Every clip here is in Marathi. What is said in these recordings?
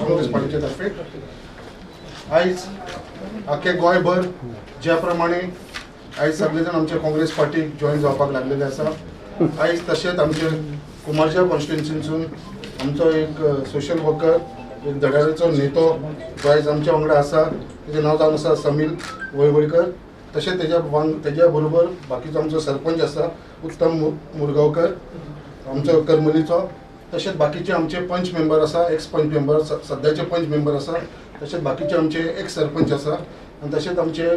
काँग्रेस पार्टीचे तर्फे आयज आख्खे गोंयभर ज्या प्रमाणे आयज सगळे जण आमचे काँग्रेस पार्टीक जॉईन जावपाक लागलेले आसा आयज तशेंच आमचे कुमारजा कॉन्स्टिट्युन्सीसून आमचो एक सोशल वर्कर एक धडाडेचो नेतो जो आयज आमच्या वांगडा आसा तेजें नांव जावन आसा समील वळवयकर तशेंच तेज्या बरोबर बाकीचो आमचो सरपंच आसा उत्तम मुरगांवकर आमचो करमलीचो तशेंच बाकीचे आमचे पंच मेंबर आसा एक्स पंच मेंबर सद्याचे पंच मेंबर आसा तशेंच बाकीचे आमचे एक्स सरपंच आसा आनी तशेंच आमचे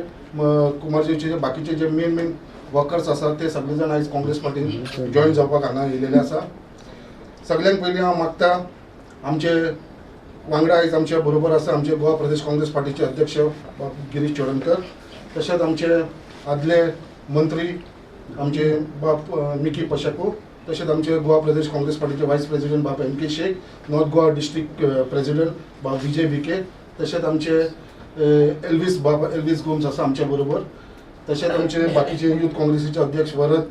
कुमारजीचे बाकीचे जे मेन वर्कर्स आसा ते सगळे जाण आयज काँग्रेस पार्टीन जॉईन जावपाक हांगा येयलेले आसा. सगळ्यांक पयलीं हांव मागता आमचे वांगडा आयज आमच्या बरोबर आसा आमचे गोवा प्रदेश काँग्रेस पार्टीचे अध्यक्ष गिरीश चोडणकर तशेंच आमचे आदले मंत्री आमचे बाब मिकी पशाको तशेंच आमचे गोवा प्रदेश काँग्रेस पार्टीचे वायस president Bab MK Shaikh north Goa district president Bab Vijay विके तशेंच आमचे एल्विस गोम्स आसा आमच्या बरोबर तशेंच आमचे बाकीचे युथ काँग्रेसीचे अध्यक्ष वरद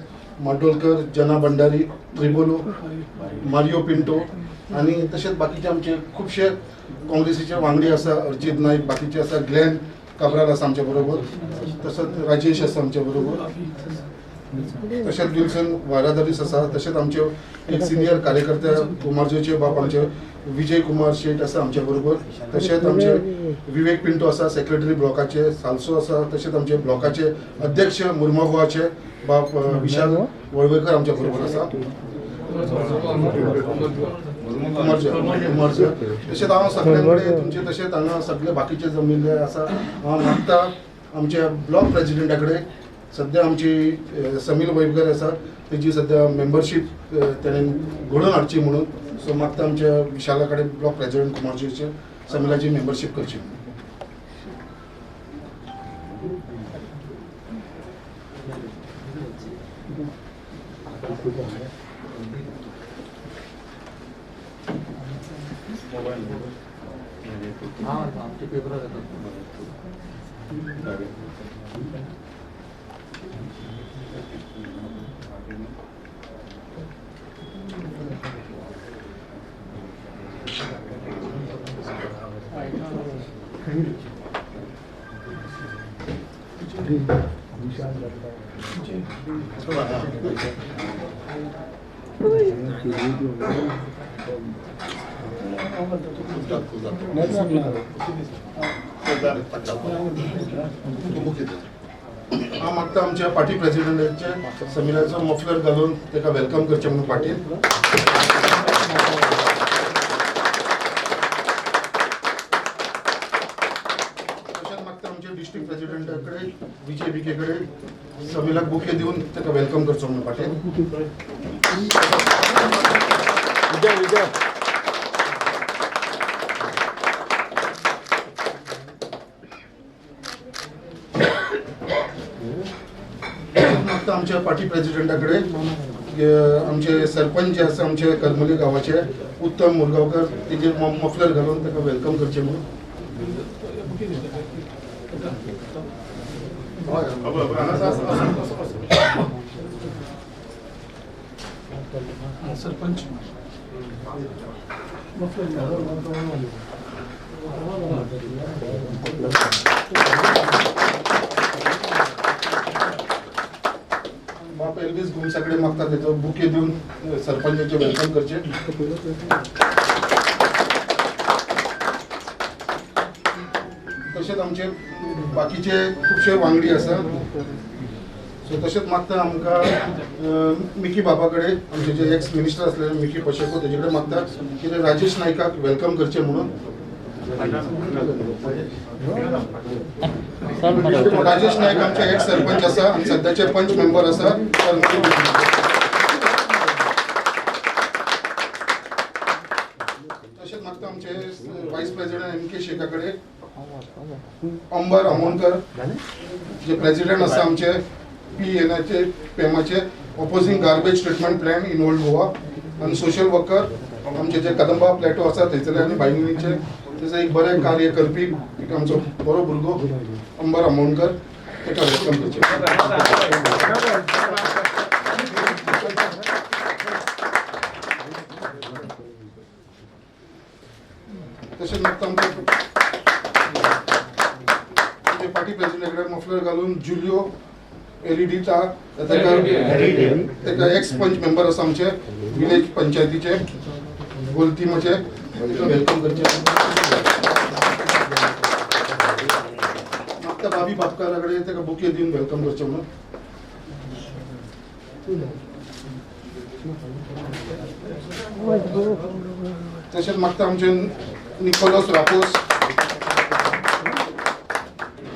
माडोळकर जना भंडारी त्रिबोलो मारियो पिंटो आणि तशेंच बाकीचे आमचे खुबशे काँग्रेसीचे वांगडी आसा अर्जित नाईक बाकीचे आसा ग्लेन काब्राल आसा आमच्या बरोबर तसंच राजेश आसा आमच्या बरोबर तशेंच विल्सन वारादारीस आसा तशेंच आमचे एक सिनियर कार्यकर्ते कुमारजीचे बाप आमचे विजय कुमार शेट आसा आमच्या बरोबर तशेंच आमचे विवेक पिंटो आसा सेक्रेटरी ब्लॉकाचे सालसो आसा तशेंच आमचे ब्लॉकाचे अध्यक्ष मुर्मागोवाचे बाप विशाल वळवयकर आमच्या बरोबर आसा तशेंच हांव सगळे कडेन तुमचे तशेंच हांगा सगळे बाकीचे जमिल्ले आसा हांव मागता आमच्या ब्लॉक प्रेसिडेंटा कडेन सध्या आमची समील वैभकर आसा तेजी सध्या मेंबरशीप तेणें घडोवन हाडची म्हणून सो मागता आमच्या विशाला कडेन ब्लॉक प्रेसिडेंट कुमारजीचे समीलाची मेंबरशीप करची. हांव मागता आमच्या पार्टी प्रेसिडेंटाचे समीलाचो मफलर घालून ताका वेलकम करचें म्हणून पार्टीन डिस्ट्रिक्ट प्रेसिडेंटा कडेन विजय विके कडेन समीलाक बुके दिवन ताका वेलकम करचो म्हणून पाटील मागता आमच्या पार्टी प्रेसिडेंटा कडेन आमचे सरपंच जे आसा आमचे करमली गांवाचे उत्तम मुरगांवकर तेजेर मफलर घालून ताका वेलकम करचें म्हणून सरपंच बाप एल्विस गोम्साकडे मागता त्याचो बुके दिवन सरपंचाचे वेलकम करचे. तशेंच आमचे बाकीचे खुबशे वांगडी आसा सो तशेंच मागता आमकां मिकी बाबा कडेन आमचे जे एक्स मिनिस्टर आसले मिकी पशेको तेजे कडेन मागता कितें राजेश नायकाक वेलकम करचें म्हणून. राजेश नायक आमचे एक्स सरपंच आसा आनी सद्याचे पंच मेंबर आसा. तशेंच मागता आमचे वायस प्रेसिडेंट MK शेखा कडेन अंबर आमोणकर जे प्रेसिडेंट आसा आमचे PNAचे पेमाचे opposing garbage treatment plan in old Goa आनी सोशल वर्कर आमचे जे कदंबा प्लॅटो आसा थंयसरले आनी बायणीचे तेजो एक बरें कार्य करपी एक आमचो बरो भुरगो अंबर आमोणकर ताका वेलकम करचें. तशेंच जुलियो एलिडिटा तेका एक्स पंच मेंबर आसा आमचे विलेज पंचायतीचे गोलतीमाचे वेलकम करचे म्हाका भाभी बापकारा कडेन तेका बुके दिवन वेलकम करचे म्हणून तशेंच मागता आमचे निकोलस रापोस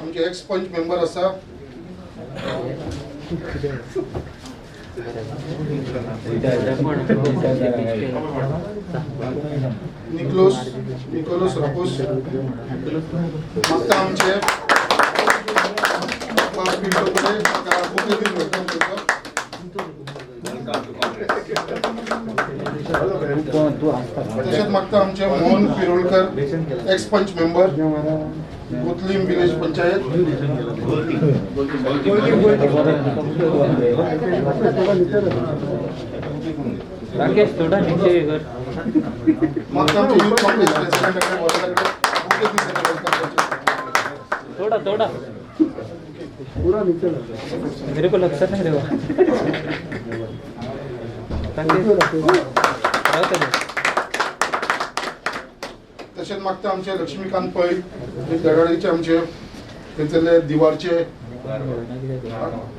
आमचे एक्स पंच मेंबर आसा निकोलस रापोस मागता आमचे बुके दिवन वेलकम करतो तशेंच मागता आमचे मोहन पिरोळकर एक्स पंच मेंबर गुतलीम विलेज पंचायत राकेश थोड़ा नीचे कर मागता आमचे यूथ काँग्रेस प्रेसिडेंट थोड़ा थोड़ा पूरा नीचे मेरे को लगता नहीं रहेगा तशेंच मागता आमचे लक्ष्मीकांत पै दडाळीचे आमचे थंयसरले दिवारचे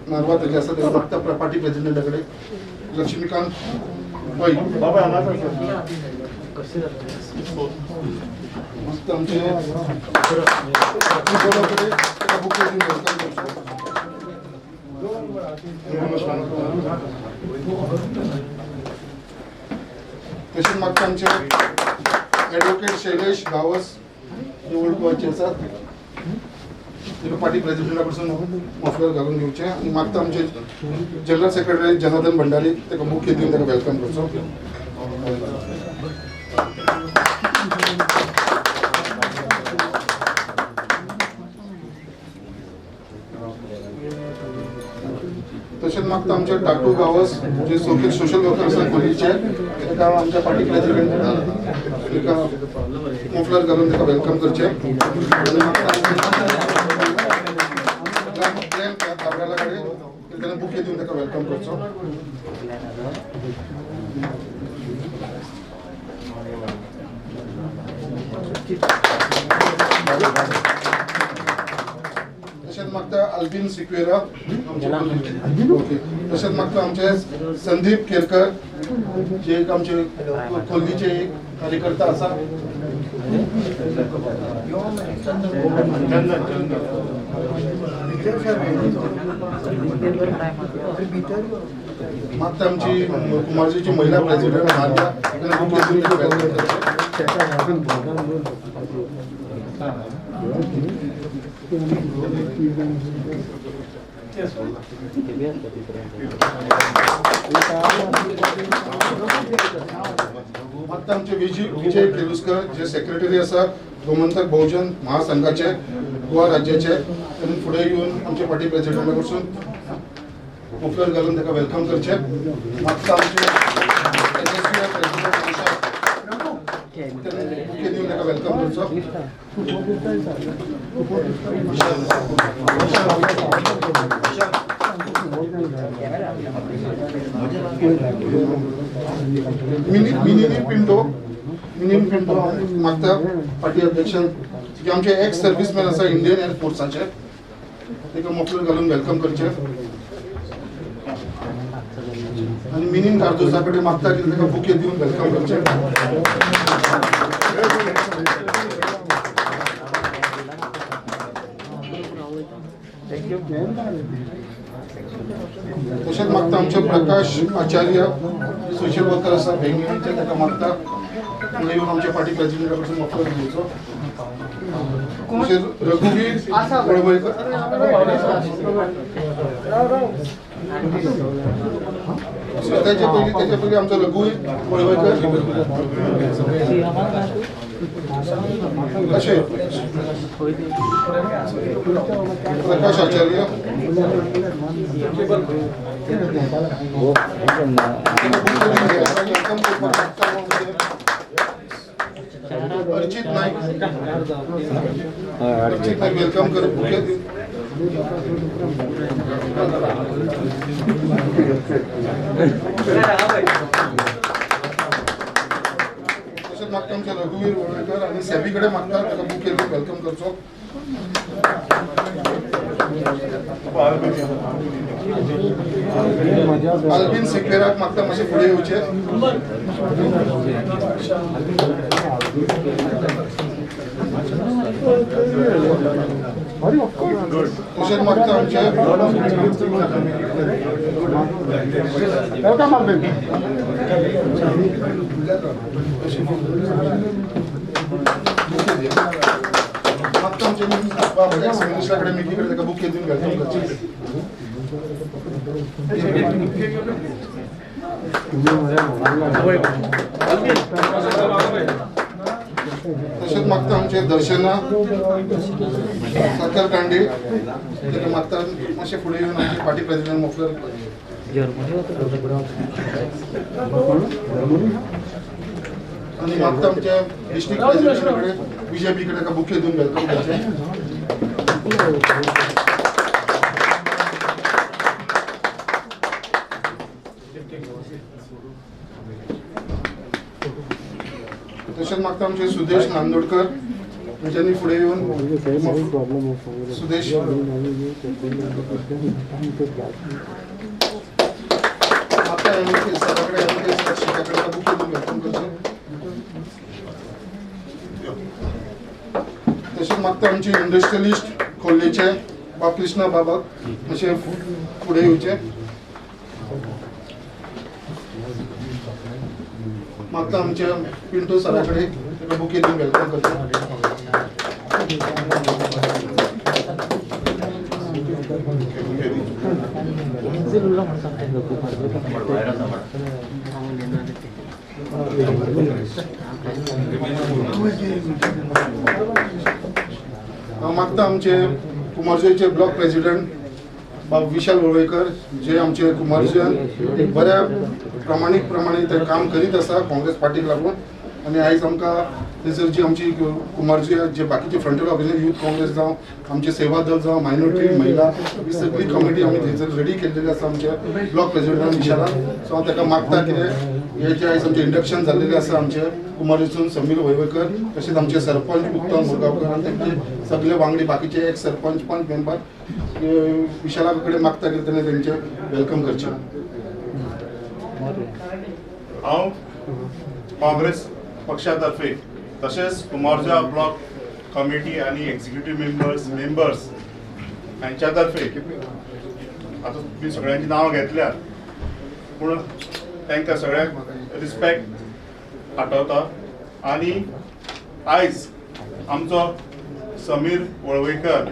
नारवा तेजे आसा ते मागता पार्टी प्रेसिडेंटा कडेन लक्ष्मीकांत पै मस्त आमचे बुके दिवन वेलकम करतो तशेंच मागता आमचे ॲडव्होकेट शैलेश गावस ओल्ड गोवाचे आसात ताका पार्टी प्रेसिडेंटा कडसून मफलर घालून दिवचे आनी मागता आमचे जनरल सेक्रेटरी जनार्दन भंडारी ताका बुके दिवन ताका वेलकम करचो तशेंच मागता आमचे टाटू गावस जे सोशल वर्कर आसा कोलीचे ताका आमच्या पार्टी प्रेसिडेंट ताका मफलर घालून ताका वेलकम करचे आनी मागता काबराला कडेन ताका बुके दिवन ताका वेलकम करचो तशेंच मागता अल्बिन सिक्वेरा तशेंच मागता आमचे संदीप केरकर जे एक आमचे खोल्लीचे एक कार्यकर्ता आसा मागता आमची कुमारजीची महिला प्रेसिडेंट मारता मागता आमचे विजय केलुस्कर जे सेक्रेटरी आसा गोमंतक बहुजन महासंघाचे गोवा राज्याचे त्यांनी फुडें येवन आमचे पार्टी प्रेसिडेंटा कडसून मफलर घालून ताका वेलकम करचे मागता आमचे बुके दिवन ताका वेलकम करचो मिनी पिंटो मागता पार्टी अध्यक्ष जे आमचे एक्स सर्व्हिसमॅन आसा इंडियन एअर फोर्साचे ताका मफलर घालून वेलकम करचे आणि मिनीन कार्दोसा कडेन मागता की ताका बुके दिवन वेलकम करचे तशेंच मागता आमचे प्रकाश आचार्य सोशल वर्कर आसा बेंगळुरूचे ताका मागता फुडें येवन आमच्या पार्टी प्रेसिडेंटा कडसून मफलर घेवचो तशेंच रघुवीर वळवयकर त्याच्या पयलीं आमचो रघुवीर वळवयकर अशें प्रकाश आचार्य अर्चित नाईक वेलकम कर बुके तसेच मागता आमचे रघुवीर वळवयकर आणि सेबीकडे मागता त्याला बुक केलं वेलकम करतो. अल्बिन सिक्वेराक मागता मातशे फुडें येवचे. तसेच मागता आमचे मागता आमचे मिनिस्टरकडे मिटिंगकडे त्याका बुक केली वेलकम करचे. तसेच मागता आमचे दर्शना सरकार कांडे त्याला मागता मातशे फुडें येवन आमचे पार्टी प्रेसिडेंट मोफलर आणि मागता आमच्या डिस्ट्रिक्ट प्रेसिडेंटकडे बीजेपीकडे ताका बुके दिवन वेलकम करचे. तसेच मागता आमचे सुदेश नांदोडकर यांनी पुढे येऊन सुदेश मागता सराकडे शिकाकडे बुके दिवन वेलकम करचे. तसेच मागता आमचे इंडस्ट्रियलिस्ट खोल्लेचे बापकृष्ण बाबा असे पुढे येऊचे. मागता आमच्या पिंटू सराकडे बुके दिवन वेलकम करचे. मागता आमचे कुमारजुईचे ब्लॉक प्रेसिडेंट विशाल वळवयकर जे आमचे कुमारजुईन एक बऱ्या प्रामाणिकप्रमाणे ते काम करीत आसा काँग्रेस पार्टीक लागून. आणि आयज आमकां थंयसर जी आमची कुमारजुई जे बाकीचे फ्रंटल ऑर्गनायझेशन यूथ काँग्रेस जावं आमचे सेवा दल जावं मायनॉरिटी महिला ही सगळी कमिटी आमी थंयसर रेडी केल्लेली आसा आमच्या ब्लॉक प्रेसिडेंटान विशालान. सो हांव ताका मागता कितें हे जे आयज आमचे इंडक्शन जाल्लेले आसा आमचे कुमारजुईसून समीर वळवयकर तशेंच आमचे सरपंच उत्तम मुरगांवकर आनी तांचे सगळे वांगडी बाकीचे एक सरपंच पंच मेंबर विशाला कडेन मागता की ताणें तेंचे वेलकम करचें. हांव काँग्रेस पक्षातर्फे तशेंच कुमारजुई ब्लॉक कमिटी आणि एक्झिक्युटिव्ह मेंबर्स हांच्या तर्फे आता तुम्ही सगळ्यांची नांवां घेतल्यात पूण तांकां सगळ्यांक रिस्पेक्ट आठवता. आणि आयज आमचो समीर वळवयकर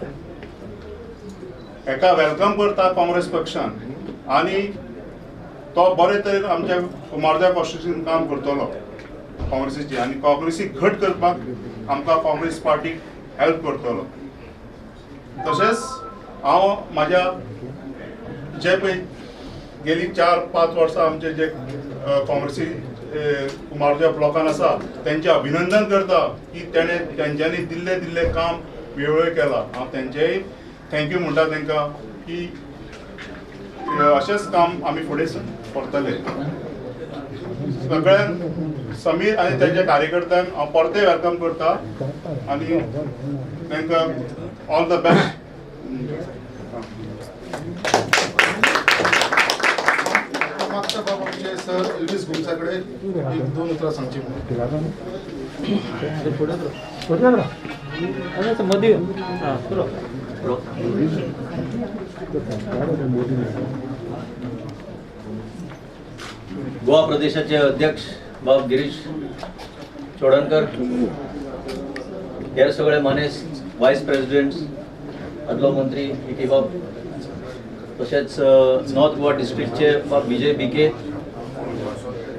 हेका वेलकम करता काँग्रेस पक्षान आणि तो बरे तरेन आमच्या कुमारजुई कॉन्स्टिट्युन्सीन काम करतलो काँग्रेसीची आणि काँग्रेसीक घट करपाक आमकां काँग्रेस पार्टीक हेल्प करतलो. तशेंच हांव म्हाज्या जे पळय गेली 4-5 वर्सां आमचे जे काँग्रेसी कुमारजुई ब्लॉकान आसा तेंचें अभिनंदन करता की तेंच्यांनी दिल्ले काम वेळोवेळ केलां. हांव तेंचेय थँक्यू म्हणटा तांकां की अशेंच काम आमी फुडें व्हरतले. सगळ्यांक समीर आनी तेंच्या कार्यकर्त्यांक हांव परते वेलकम करता आनी तांकां ऑल द बेस्ट. मागता बाबा आमचे सर एल्विस गुमसाकडे एक 2 उतरां सांगची म्हणून. मध्ये गोवा प्रदेशाचे अध्यक्ष बाब गिरीश चोडणकर, हेर सगळे मानेस वायस प्रेसिडेंट्स, आदलो मंत्री इटी बाब, तशेंच नॉर्थ गोवा डिस्ट्रिक्टचे बाब विजय बिके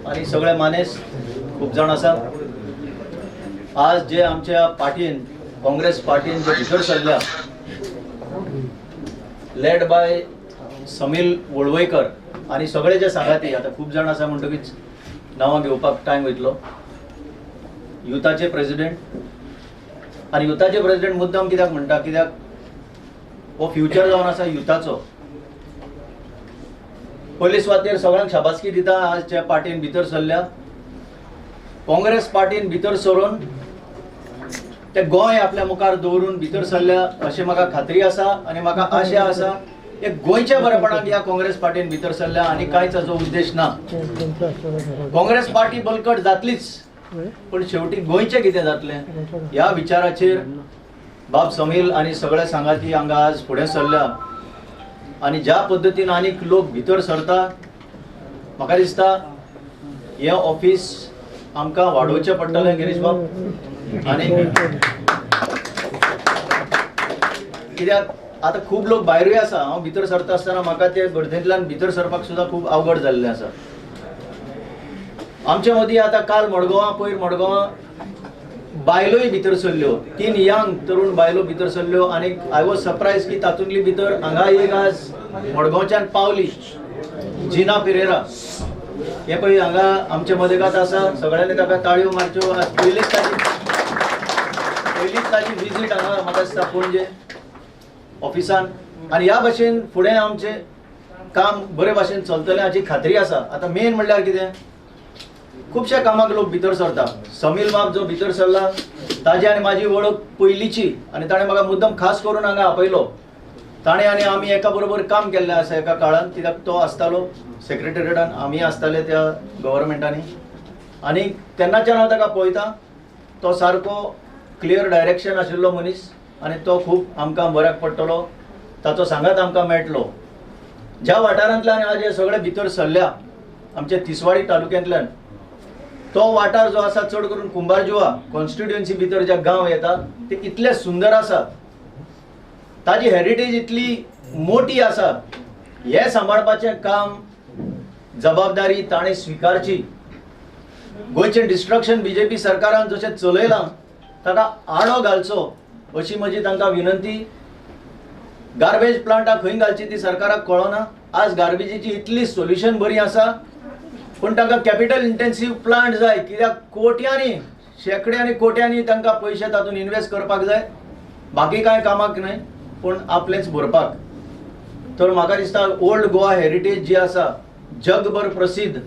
आणि सगळे मानेस खूब जाण आसा. आज जे आमच्या पार्टीन काँग्रेस पार्टीन जे भितर सरल्या लेड बाय समीर वळवयकर आणि सगळे जे सांगाती आता खूप जाण आसा म्हणटकीच नांवां घेवपाक टायम वयतलो. युथाचे प्रेसिडेंट आणि युथाचे प्रेसिडेंट मुद्दाम कित्याक म्हणटा कित्याक हो फ्युचर जावन आसा युथाचो. पयले सुवातेर सगळ्यांक शाबासकी दिता आज ज्या पार्टीन भितर सरल्या. काँग्रेस पार्टीन भितर सरून ते गोंय आपल्या मुखार दवरून भितर सरल्या अशी म्हाका खात्री आसा आनी म्हाका आशा आसा एक गोंयच्या बरेपणाक ह्या काँग्रेस पार्टीन भितर सरल्या आनी कांयच हाचो उद्देश ना. काँग्रेस पार्टी बलकट जातलीच पण शेवटी गोंयचें कितें जातलें ह्या विचाराचेर बाब समील आनी सगळे सांगाती हांगा आज फुडें सरल्या. आनी ज्या पद्दतीन आनीक लोक भितर सरता म्हाका दिसता हें ऑफिस आमकां वाडोवचें पडटलें गिरीश बाब. आनी कित्याक आतां खूब लोक भायरूय आसा. हांव भितर सरता आसतना म्हाका ते गर्देंतल्यान भितर सरपाक सुद्दां खूब अवघड जाल्लें आसा. आमचे मदीं आतां काल मडगांवां पयर मडगांवां बायलोय भितर सरल्यो. 3 यंग तरुण बायलो भितर सरल्यो आनी आय वॉज सरप्रायज की तातूंतली भितर हांगा एक आज मडगांवच्यान पावली जिना पेरेरा. हे पळय हांगा आमचे मदेगात आसा. सगळ्यांनी ताका ताळयो मारच्यो. आज पयलीच ताची विजीट हांगा म्हाका दिसता पणजे ऑफिसान. आनी ह्या भाशेन फुडें आमचें काम बरे भाशेन चलतलें हाची खात्री आसा. आतां मेन म्हणल्यार कितें खुबशा कामाक लोक भितर सरता. समील बाब जो भितर सरला ताजी आनी म्हाजी वळख पयलींची आनी ताणें म्हाका मुद्दम खास करून हांगा आपयलो. ताणें आनी आमी एका बरोबर काम केल्लें आसा एका काळान. कित्याक तो आसतालो सेक्रेटरिएटान आमी आसताले त्या गव्हर्मेंटांनी. आनी तेन्नाच्यान हांव ताका पळयतां. तो सारको क्लियर डायरेक्शन आशिल्लो मनीस आनी तो खूब आमकां बऱ्याक पडटलो. ताचो सांगात आमकां मेळटलो. ज्या वाठारांतल्यान आज हे सगळे भितर सरल्या आमच्या तिसवाडी तालुक्यांतल्यान तो वाठार जो आसा चड करून कुंभारजुवा कॉन्स्टिट्युएन्सी भितर जे गांव येता ते इतले सुंदर आसा. ताजी हेरिटेज इतली मोठी आसा. हे सांबाळपाचें काम जबाबदारी ताणें स्विकारची. गोंयचें डिस्ट्रक्शन बीजेपी सरकारान जशें चलयलां ताका आळो घालचो अशी म्हजी तांकां विनंती. गार्बेज प्लांटां खंय घालची ती सरकाराक कळना. आज गार्बेजीची इतली सोल्युशन बरी आसा पण तांकां कॅपिटल इंटेन्सीव प्लांट जाय. कित्याक कोट्यांनी शेकड्यांनी कोट्यांनी तांकां पयशे तातूंत इन्वेस्ट करपाक जाय. बाकी कांय कामाक न्हय पूण आपलेंच भरपाक. तर म्हाका दिसता ओल्ड गोवा हेरिटेज जी आसा जगभर प्रसिद्ध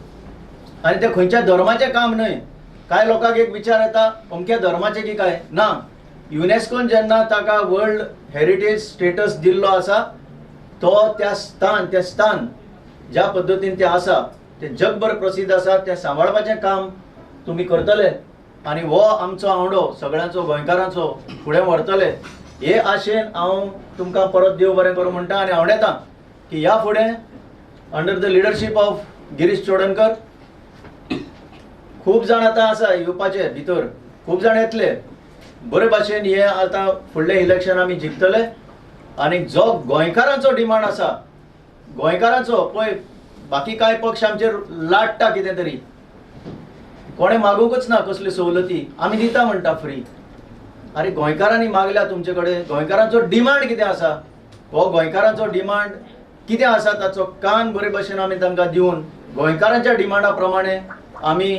आनी ते खंयच्या धर्माचें काम न्हय. कांय लोकांक एक विचार येता अमक्या धर्माचें की काय ना. युनेस्कोन जेन्ना ताका वर्ल्ड हेरिटेज स्टेटस दिल्लो आसा तो त्या स्थान ज्या पद्दतीन तें आसा ते जगभर प्रसिद्ध आसा. तें सांबाळपाचें काम तुमी करतले आनी हो आमचो आंवडो सगळ्यांचो गोंयकारांचो फुडें व्हरतले हे आशेन हांव तुमकां परत देव बरें करूं म्हणटा. आनी हांव येता की ह्या फुडें under the leadership of Girish Chodankar खूब जाण आतां आसा येवपाचे भितर. खूब जाण येतले बरे भाशेन. हे आतां फुडलें इलेक्शन आमी जिखतले आनी जो गोंयकारांचो डिमांड आसा गोंयकारांचो पळय बाकी कांय पक्ष आमचेर लाडटा कितें तरी कोणें मागूंकच ना कसल्यो सवलती. आमी दिता म्हणटा फ्री. अरे गोंयकारांनी मागल्या तुमचे कडेन. गोंयकारांचो डिमांड कितें आसा हो गोंयकारांचो डिमांड कितें आसा ताचो कान बरे भाशेन आमी तांकां दिवन गोंयकारांच्या डिमांडा प्रमाणे आमी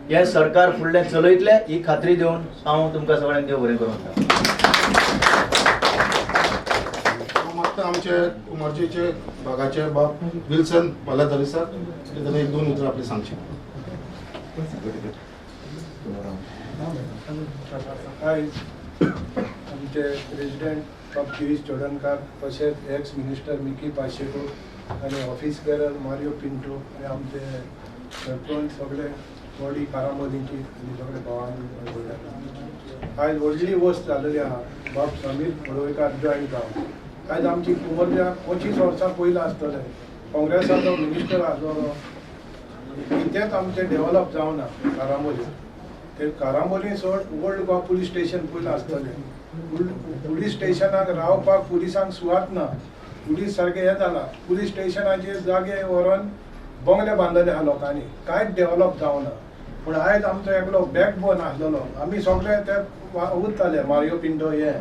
हे सरकार फुडलें चलयतले ही खात्री दिवन हांव तुमकां सगळ्यांक देव बरें करूं म्हणटा. मागता आमचे कुमारजीचे भागाचे बाब विल्सन पालाधारी सर ताणें 1-2 उतरां आपली सांगची. आमचे प्रेसिडेंट बाब गिरीश चोडणकर तशेंच एक्स मिनिस्टर मिकी पाशेको आनी ऑफिस बेरर मारियो पिंटो आनी आमचे सरपंच सगळे बॉडी कारामोलींची आनी सगळे भावांनी आयज व्हडली वस्त जालेली आहा. बाब समीर पडवयकार जॉयन जावन आयज आमची कुंवरज्या 25 वर्सां पयलीं आसतले काँग्रेसाचो मिनिस्टर आसलो. कितेंच आमचें डेव्हलप जावना कारामोली. ते कारामोली सोड ओल्ड गोवा पुलीस स्टेशन पयलीं आसतलें. पुलीस स्टेशनाक रावपाक पुलिसांक सुवात ना. पुलीस सारकें हें जाला. पुलीस स्टेशनाचे जागे व्हरोन बंगले बांदले आहा लोकांनी. कांयच डेव्हलप जावना. पूण आयज आमचो एकलो बॅकबोन आसलेलो आमी सगळे ते उरताले मारियो पिंटो हे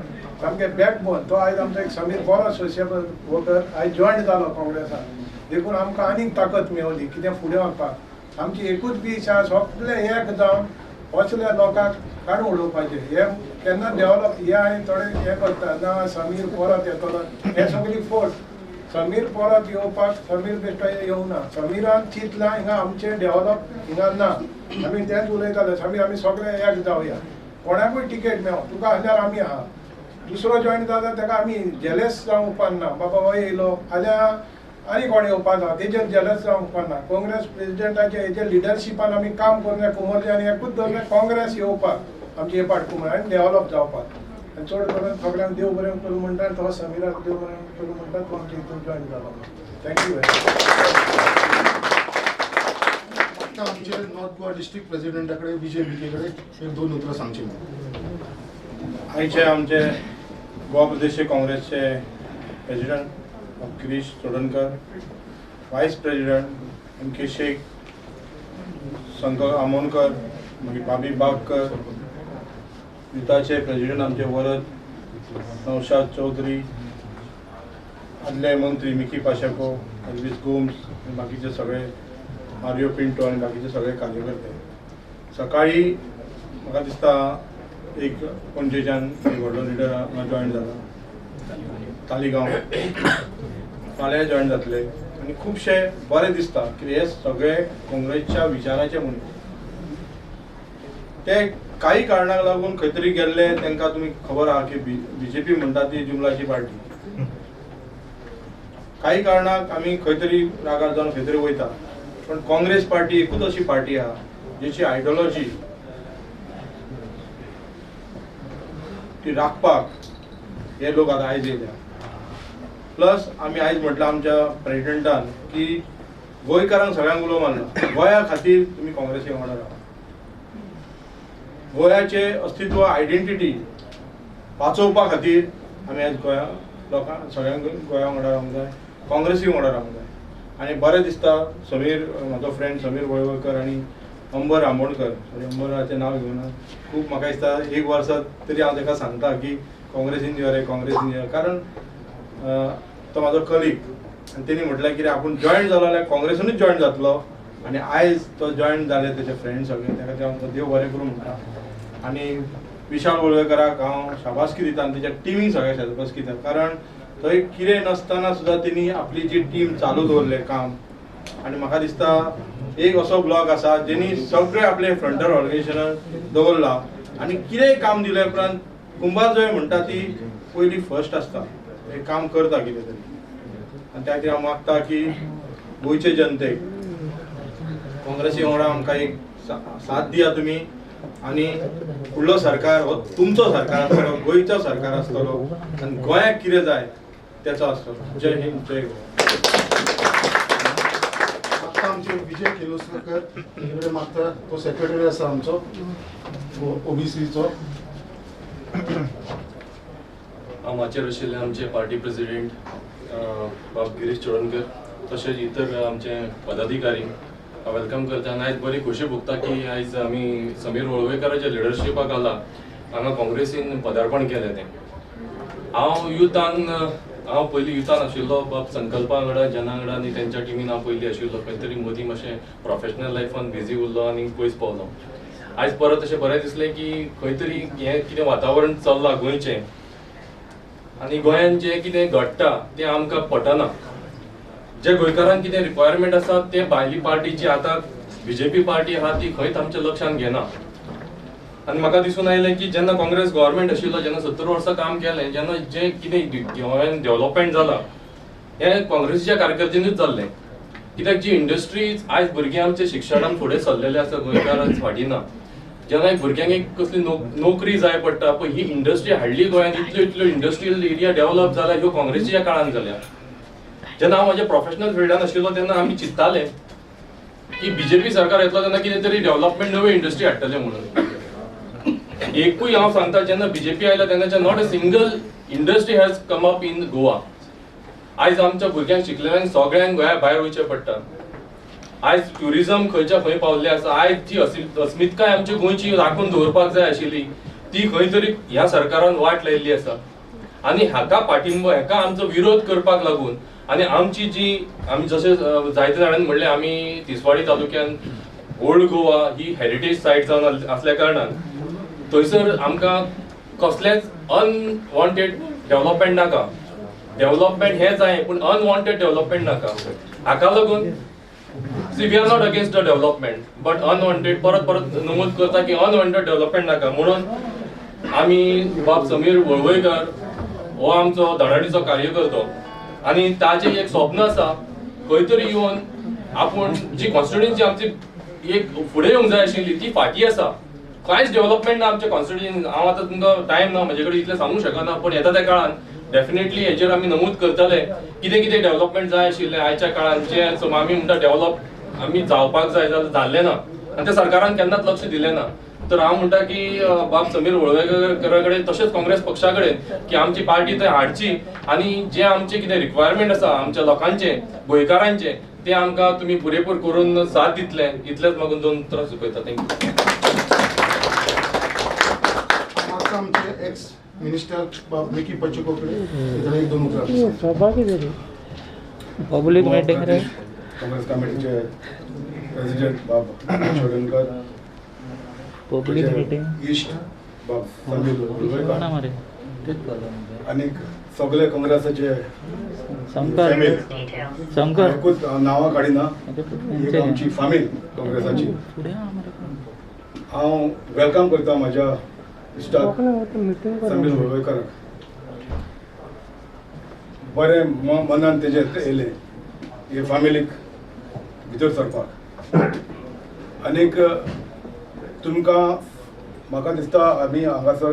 सामकें बॅकबोन तो आयज आमचो एक समीर बरो सोशियल वर्कर आयज जॉयन जालो काँग्रेसान. देखून आमकां आनीक ताकद मेळ्ळी कितें फुडें वचपाक. आमची एकूच इच्छा सगळे एक जावन असल्या लोकांक काडून उडोवपाचे हे केन्ना डेव्हलप हे हांवें थोडे हे करता ना समीर परत येतलो हे सगळी फोट समीर परत येवपाक समीर बेश्टो येवना समिरान चिंतलां हिंगा आमचें डेव्हलप हिंगा ना आमी तेंच उलयताले समीर आमी सगळे एक जावया कोणाकूय टिकेट मेळो तुका आसल्यार आमी आहा दुसरो जॉयन जाता ताका आमी जेलस जावंक उपकारना बाबा हो येयलो जाल्यार आनी कोण येवपाक जाता तेजेर जेलस जावंक उपकारना काँग्रेस प्रेसिडेंटाचे हेजे लिडरशिपान आमी काम करून कुमारजी आनी एकूच धरलें काँग्रेस येवपाक आमचे हे पाटकुमार आनी डेव्हलप जावपाक आनी चड करून सगळ्यांक देव बरें करूं म्हणटा तो समिराक देव बरें करूं म्हणटा तो आमच्या हितून जॉयन जालो थँक्यू आता आमचे नॉर्थ गोवा डिस्ट्रिक्ट प्रेसिडेंटाकडे विजय बिकेकडे एक दोन उतरां सांगची आयचे आमचे गोवा प्रदेश काँग्रेसचे प्रेसिडेंट गिरीश चोडणकर वायस प्रेसिडेंट एम के शेख शंकर आमोणकर मागीर बाबी बागकर युथाचे प्रेसिडेंट आमचे वरद नौशाद चौधरी आदले मंत्री मिकी पाशेको एल्विस गोम्स आनी बाकीचे सगळे मारियो पिंटो आनी बाकीचे सगळे कार्यकर्ते सकाळी म्हाका दिसता एक पणजेच्यान व्हडलो लिडर जॉयन जाला तालिगांव फाल्यां जॉयन जातले आनी खुबशे बरें दिसता की हे सगळे काँग्रेसच्या विचाराचे मनीस ते काही कारणाक लागून खंय तरी गेल्ले तांकां तुमी खबर आहा की बीजेपी म्हणटा ती जुमलाची पार्टी काही कारणाक आमी खंय तरी रागार जावन खंय तरी वयता पण काँग्रेस पार्टी एकूच अशी पार्टी आहा जेची आयडियोलॉजी ती राखपाक हे लोक आतां आयज येयल्या प्लस आमी आयज म्हटलां आमच्या प्रेसिडेंटान की गोंयकारांक सगळ्यांक उलो मारला गोंया खातीर तुमी काँग्रेसी वांगडा रावा गोंयाचे अस्तित्व आयडेंटिटी वाचोवपा खातीर आमी आयज गोंया लोकांक सगळ्यांक गोंया वांगडा रावंक जाय काँग्रेसी वांगडा रावंक जाय आनी बरें दिसता समीर म्हाजो फ्रेंड समीर वळवयकर आनी अंबर आमोणकर अंबराचें नांव घेवना खूब म्हाका दिसता एक वर्स तरी हांव ताका सांगता की काँग्रेसीन यो रे काँग्रेसीन यो कारण तो म्हाजो कलीग आनी तेणी म्हटलें कितें आपूण जॉयन जालो जाल्यार काँग्रेसीनूच जॉयन जातलो आनी आयज तो जॉयन जाले तेजे फ्रेंड सगळे ताका हांव देव बरें करूं म्हणटा आनी विशाल वळवयकराक हांव शाबासकी दिता आनी तेज्या टिमीक सगळ्या शाबासकी दिता कारण थंय कितें नासतना सुद्दां तेणी आपली जी टीम चालू दवरलें काम आनी म्हाका दिसता एक असो ब्लॉक आसा जेणी सगळे आपले फ्रंटर ऑर्गनायझेशन दवरला आनी कितेंय काम दिले उपरांत कुंभारजय म्हणटा ती पयली फर्स्ट आसता हे काम करता कितें तरी आनी त्या खातीर हांव मागता की गोंयचे जनतेक काँग्रेसी वांगडा आमकां एक साथ दिया तुमी आनी फुडलो सरकार हो तुमचो सरकार आसतलो गोंयचो सरकार आसतलो आनी गोंयाक कितें जाय तेचो आसतलो जय हिंद जय गोवा आता आमचे विजय किर्लोस्कर कडेन मागता तो सेक्रेटरी आसा आमचो ओबीसीचो हांगाचेर आशिल्ले आमचे पार्टी प्रेसिडेंट बाब गिरीश चोडणकर तशेंच इतर आमचे पदाधिकारी वेलकम करता आनी आयज बरी खोशी भोगता की आयज आमी समीर वळवयकराच्या लिडरशिपाक आला हांगा काँग्रेसीन पदार्पण केलें तें हांव पयलीं युथान आशिल्लो बाब संकल्पा वांगडा जना वांगडा आनी तेंच्या टिमीन हांव पयलीं आशिल्लो खंय तरी मदीं मातशें प्रोफेशनल लायफान बिजी उरलो आनी पयस पावलो आयज परत अशें बरें दिसलें की खंय तरी हें कितें वातावरण चल्लां गोंयचें आनी गोंयान जें कितें घडटा तें आमकां पटना जे गोंयकारांक कितें रिक्वायरमेंट आसा ते भायली पार्टी जी आतां बीजेपी पार्टी आहा ती खंयच आमच्या लक्षान घेना आनी म्हाका दिसून आयलें की जेन्ना काँग्रेस गव्हर्मेंट आशिल्लो जेन्ना 70 वर्सां काम केलें जेन्ना जें कितें गोंयान डेव्हलपमेंट जालां हें काँग्रेसीच्या कारकिर्दीनूच जाल्लें कित्याक जी इंडस्ट्रीज आयज भुरगे आमचे शिक्षणान फुडें सरलेले आसा गोंयकार फाटीं ना जेन्ना एक भुरग्यांक एक कसली नोकरी जाय पडटा पळय ही इंडस्ट्री हाडली गोंयान इतल्यो इंडस्ट्रियल एरिया डेव्हलप जाला ह्यो काँग्रेसीच्या काळान जाल्या जेन्ना हांव म्हाज्या प्रोफेशनल फिल्डान आशिल्लो तेन्ना आमी चिंत्ताले की बीजेपी सरकार येतलो तेन्ना कितें तरी डेव्हलपमेंट नव्यो इंडस्ट्री हाडटले म्हणून एकूय हांव सांगता जेन्ना बीजेपी आयला तेन्नाच्या not a single industry has come up in Goa आयज आमच्या भुरग्यांक शिकलेल्यांक सगळ्यांक गोंया भायर वयचें पडटा आयज ट्युरिझम खंयच्या खंय पावल्लें आसा आयज जी अस्मितकाय आमची गोंयची राखून दवरपाक जाय आशिल्ली ती खंय तरी ह्या सरकारान वाट लायिल्ली आसा आनी हाका पाठिंबो हाका आमचो विरोध करपाक लागून आनी आमची जी आमी जशें जायते जाणांनी म्हणलें आमी तिसवाडी तालुक्यान ओल्ड गोवा ही हेरिटेज सायट जावन असल्या कारणान थंयसर आमकां कसलेंच अनवॉन्टेड डेव्हलपमेंट नाका. डेव्हलपमेंट हें जाय पूण अनवॉन्टेड डेव्हलपमेंट नाका. हाका लागून we are not against the development but unwanted परत परत नमूद करता की अनवॉन्टेड डेव्हलपमेंट नाका. म्हणून आमी बाब समीर वळवयकर हो आमचो धडाडीचो कार्यकर्तो आनी ताचें एक स्वप्न आसा खंय तरी येवन आपूण जी कॉन्स्टिट्युएन्सी आमची एक फुडें येवंक जाय आशिल्ली ती फाटी आसा. कांयच डेव्हलपमेंट ना आमच्या कॉन्स्टिट्युएन्सीन. हांव आतां तुमकां टायम ना म्हजे कडेन इतलें सांगूंक शकना पूण येता त्या काळान डेफिनेटली हेचेर आमी नमूद करतले कितें कितें डेव्हलपमेंट जाय आशिल्लें आयच्या काळान जे सो आमी म्हणटा डेव्हलप आमी जावपाक जाय जाल्यार जाल्लें ना आनी त्या सरकारान केन्नाच लक्ष दिलें ना. तर हांव म्हणटा की बाब समीर वळवयकर कडेन तशेंच काँग्रेस पक्षा कडेन की आमची पार्टी थंय हाडची आनी जे आमचे कितें रिक्वायरमेंट आसा आमच्या लोकांचे गोंयकारांचे ते आमकां तुमी पुरेपूर करून साथ दितले इतलेंच मागून दोन उतरां सुचयता. थँक्यू. आता आमचे एक्स मिनिस्टर मिकी पाशेको कडे एक दोन उतरां. पब्लिक मीटिंग रे. काँग्रेस कमिटीचे प्रेसिडेंट बाब चोडणकर, पब्लिक मीटिंग ईस्ट बाब समीर कोणा वळवयकर मरे आणि सगळे काँग्रेसाचे शंकर फॅमिली शंकर एकूच नांवां काडिना एक आमची फामील काँग्रेसाची. फुडें हा मरे. हांव वेलकम करता म्हाज्या इश्टाक समीर वळवयकराक. बरें मनान तेजे येयलें हे फामिलीक भितर सरपाक. आनीक तुमकां म्हाका दिसता आमी हांगासर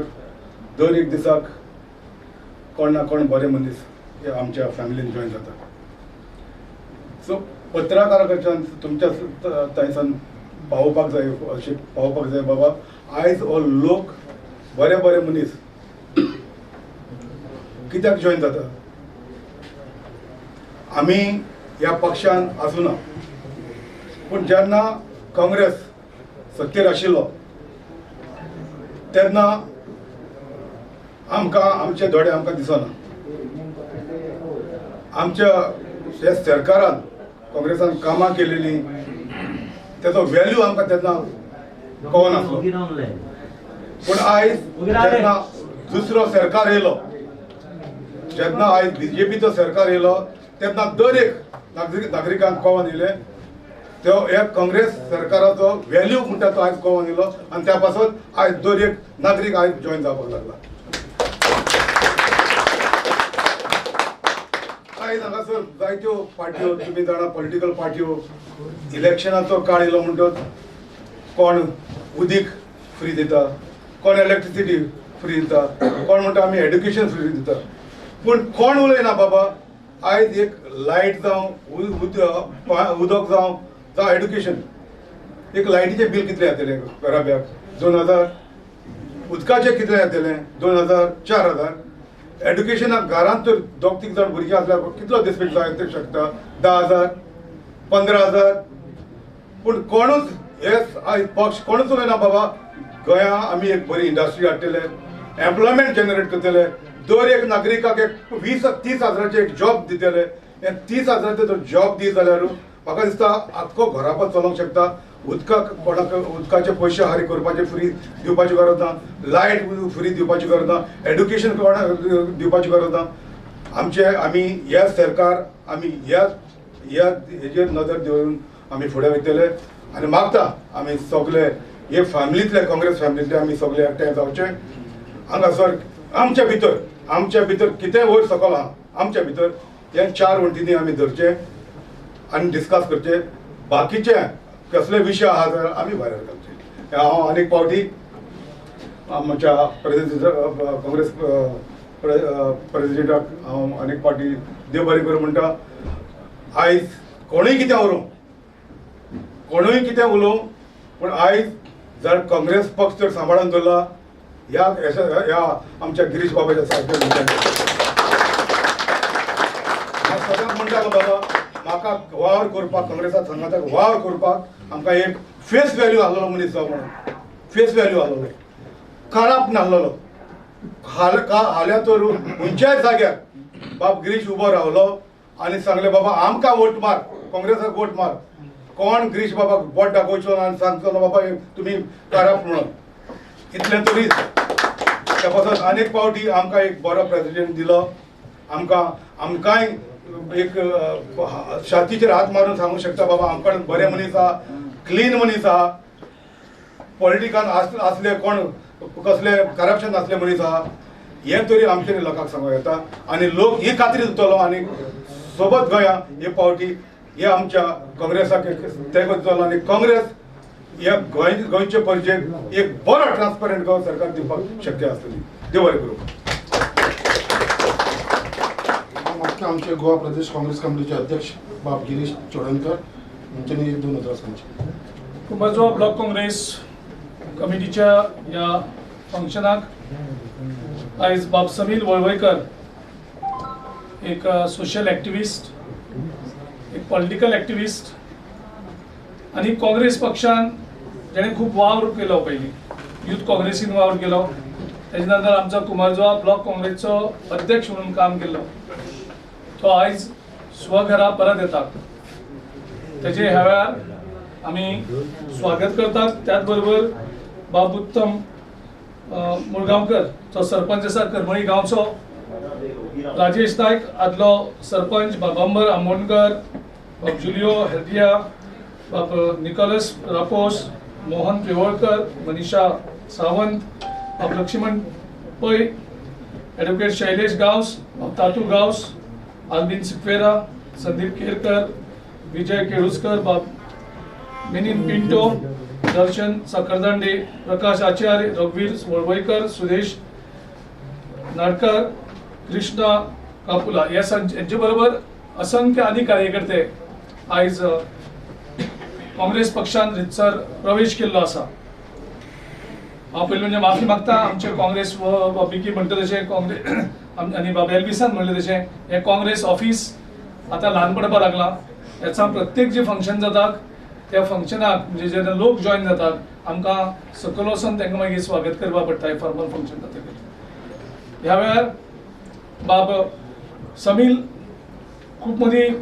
दर एक दिसाक कोण ना कोण बरे मनीस हे आमच्या फॅमिलीन जॉयन जाता. सो पत्रकारा कडच्यान तुमच्या थंयसान पावोवपाक जाय अशें पावोवपाक जाय बाबा आयज हो लोक बरे बरे मनीस कित्याक जॉयन जाता. आमी ह्या पक्षान आसुना पूण जेन्ना काँग्रेस सत्तेर आशिल्लो तेन्ना आमकां आमचे दोळे आमकां दिसना. आमच्या ह्या सरकारान काँग्रेसान कामां केलेलीं तेजो व्हॅल्यू आमकां तेन्ना कळनासलो. पूण आयज जेन्ना दुसरो सरकार येयलो जेन्ना आयज BJPचो सरकार येयलो तेन्ना दर एक नागरिकांक कळोन येयलें तो एक काँग्रेस सरकाराचो व्हॅल्यू म्हणटा तो आयज कळोन येयलो आनी त्या पासून आयज दर एक नागरीक आयज जॉयन जावपाक लागला. आयज हांगासर जायत्यो पार्ट्यो तुमी जाणा पॉलिटिकल पार्ट्यो इलेक्शनाचो काळ येयलो म्हणटच कोण उदीक फ्री दिता कोण इलेक्ट्रिसिटी फ्री दिता कोण म्हणटा आमी एड्युकेशन फ्री दिता. पूण कोण उलयना बाबा आयज एक लायट जावं उदक जावं एड्युकेशन एक लायटीचें बील कितलें येतलें घराब्याक 2000 उदकाचें कितलें येतलें 2000 4000 एड्युकेशनाक घरांत तर दोग तीग जाण भुरगीं आसल्यार कितलो दिसपीट जावंक शकता 10,000 15,000. पूण कोणूच हे आयज पक्ष कोणूच उलयना बाबा गोंया आमी एक बरी इंडस्ट्री हाडटले एम्प्लॉयमेंट जनरेट करतले दर एक नागरिकाक एक 20-30 हजाराचे एक जॉब दितले. हे 30 हजाराचे जर जॉब दी जाल्यार म्हाका दिसता आख्खो घरापो चलोवंक शकता. उदकाक कोणाक उदकाचे पयशे हारी करपाचे फ्री दिवपाची गरज ना लायट फ्री दिवपाची गरज ना एड्युकेशन कोणाक दिवपाची गरज ना. आमचे आमी हे सरकार आमी ह्या हेजेर नदर दवरून आमी फुडें वयतले आनी मागता आमी सगळे हे फॅमिलींतले काँग्रेस फॅमिलींतले आमी सगळे एकठांय जावचे. हांगासर आमच्या भितर कितें वयर सकयल आहा आमच्या भितर हे 4 वण्टींनी आमी धरचे आनी डिस्कस करचे. बाकीचे कसले विशय आहा जाल्यार आमी भायर घालचे. हांव आनीक फावटी आमच्या काँग्रेस प्रेसिडेंटाक हांव आनीक फावटी देव बरें करूं म्हणटा. आयज कोणूय कितें उलोवं पूण आयज जर काँग्रेस पक्ष जर सांबाळून दवरला ह्या आमच्या गिरीश बाबाच्या सारक्या सगळ्यांक म्हणटालो बाबा म्हाका वावर करपाक काँग्रेसा संघाताक वावर करपाक आमकां एक फेस व्हॅल्यू आहलोलो मनीस जावं म्हणून फेस व्हॅल्यू आहलोलो खराब नाहलोलो. हाल्या तर खंयच्याय जाग्यार बाब गिरीश उबो रावलो आनी सांगले बाबा आमकां वोट मार काँग्रेसाक वोट मार कोण गिरीश बाबाक बोट दाखोवचो आनी सांगतलो बाबा तुमी करप म्हणून इतलें तरीच त्या पासून आनीक फावटी आमकां एक बरो प्रेसिडेंट दिलो आमकांय एक छातीचेर हात मारून सांगूंक शकता बाबा आमकां बरे मनीस आहा क्लीन मनीस आहा पॉलिटिकान आसले कोण कसले करप्शन आसले मनीस आहा हे तरी आमचे लोकांक सांगूं येता आनी लोक ही खात्री दितलो आनी सोबत गोंया हे फावटी हे आमच्या काँग्रेसाक एक तेगो दितलो आनी काँग्रेस ह्या गोंयचे प्रजेक एक बरो ट्रान्सपरंट गोंय सरकार दिवपाक शक्य आसतली देव बरें करूं. आमचे गोवा प्रदेश काँग्रेस कमिटीचे अध्यक्ष बाब गिरीश चोडणकर यांच्यानी 2 उतरां सांगची. कुंभारजुवा ब्लॉक काँग्रेस कमिटीच्या या फंक्शनाक आयज बाब समील वळवयकर एक सोशल एक्टिविस्ट एक पॉलिटिकल एक्टिविस्ट आणि काँग्रेस पक्षान जेणे खूप वावर केलो पयलीं यूथ काँग्रेसीन वावर केलो तेजे नंतर आमचा कुंभारजुवा ब्लॉक काँग्रेसचो अध्यक्ष म्हणून काम केलो तो आयज स्वघरा परत येतात तेजे ह्या वेळार आमी स्वागत करतात. त्याच बरोबर बाब उत्तम मुळगांवकर जो सरपंच आसा करमळी गांवचो राजेश नायक आदलो सरपंच बाब अंबर आमोणकर बाब जुलियो हेल्दिया बाब निकोलस रापोस मोहन पिवळकर मनीषा सावंत बाब लक्ष्मण पै ॲडव्होकेट शैलेश गावस बाब तातू गावस आल्बिन सिक्वेरा संदीप केरकर विजय केळुस्कर बाब मिनिन पिंटो दर्शन सकरदंडे प्रकाश आचार्य रघुवीर वळवयकर सुदेश नाडकर कृष्णा कापुला यांचे बरोबर असंख्य आनी कार्यकर्ते आयज काँग्रेस पक्षान रितसर प्रवेश केल्लो आसा. हांव पयलीं म्हणजे माफी मागता आमचे काँग्रेस बिकी म्हणटा तशें काँग्रेस आनी बाब एल्विसान म्हणलें तशें हें काँग्रेस ऑफिस आतां ल्हान पडपाक लागलां. हेचा प्रत्येक जे फंक्शन जाता त्या फंक्शनाक म्हणजे जेन्ना लोक जॉइन जातात आमकां सकयल वचून तांकां मागीर स्वागत करपाक पडटा हें फॉर्मल फंक्शन जातकीर. ह्या वेळार बाब समील खूब मदीं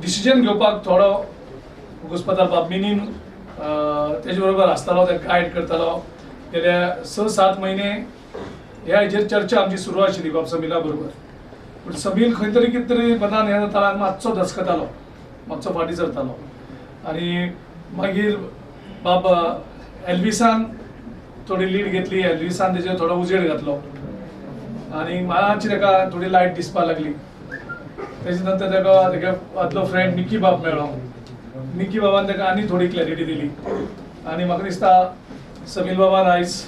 डिसिजन घेवपाक थोडो घुस्पतालो. बाब मिनीन तेजे बरोबर आसतालो ते गायड करतालो गेल्या 6-7 म्हयने ह्या हेजेर चर्चा आमची सुरू आशिल्ली बाब समीला बरोबर. पूण समील खंय तरी कितें तरी मनान हें जातालो आनी मातसो दसकतालो मातसो फाटीं सरतालो आनी मागीर बाब एल्विसान थोडी लीड घेतली. एल्विसान तेजेर थोडो उजेड घातलो आनी मातशी ताका थोडी लायट दिसपाक लागली. तेजे नंतर ताका आदलो फ्रेंड मिकी बाब मेळ्ळो. मिकी बाबान ताका आनी थोडी क्लॅरिटी दिली आनी म्हाका दिसता समील बाबान आयज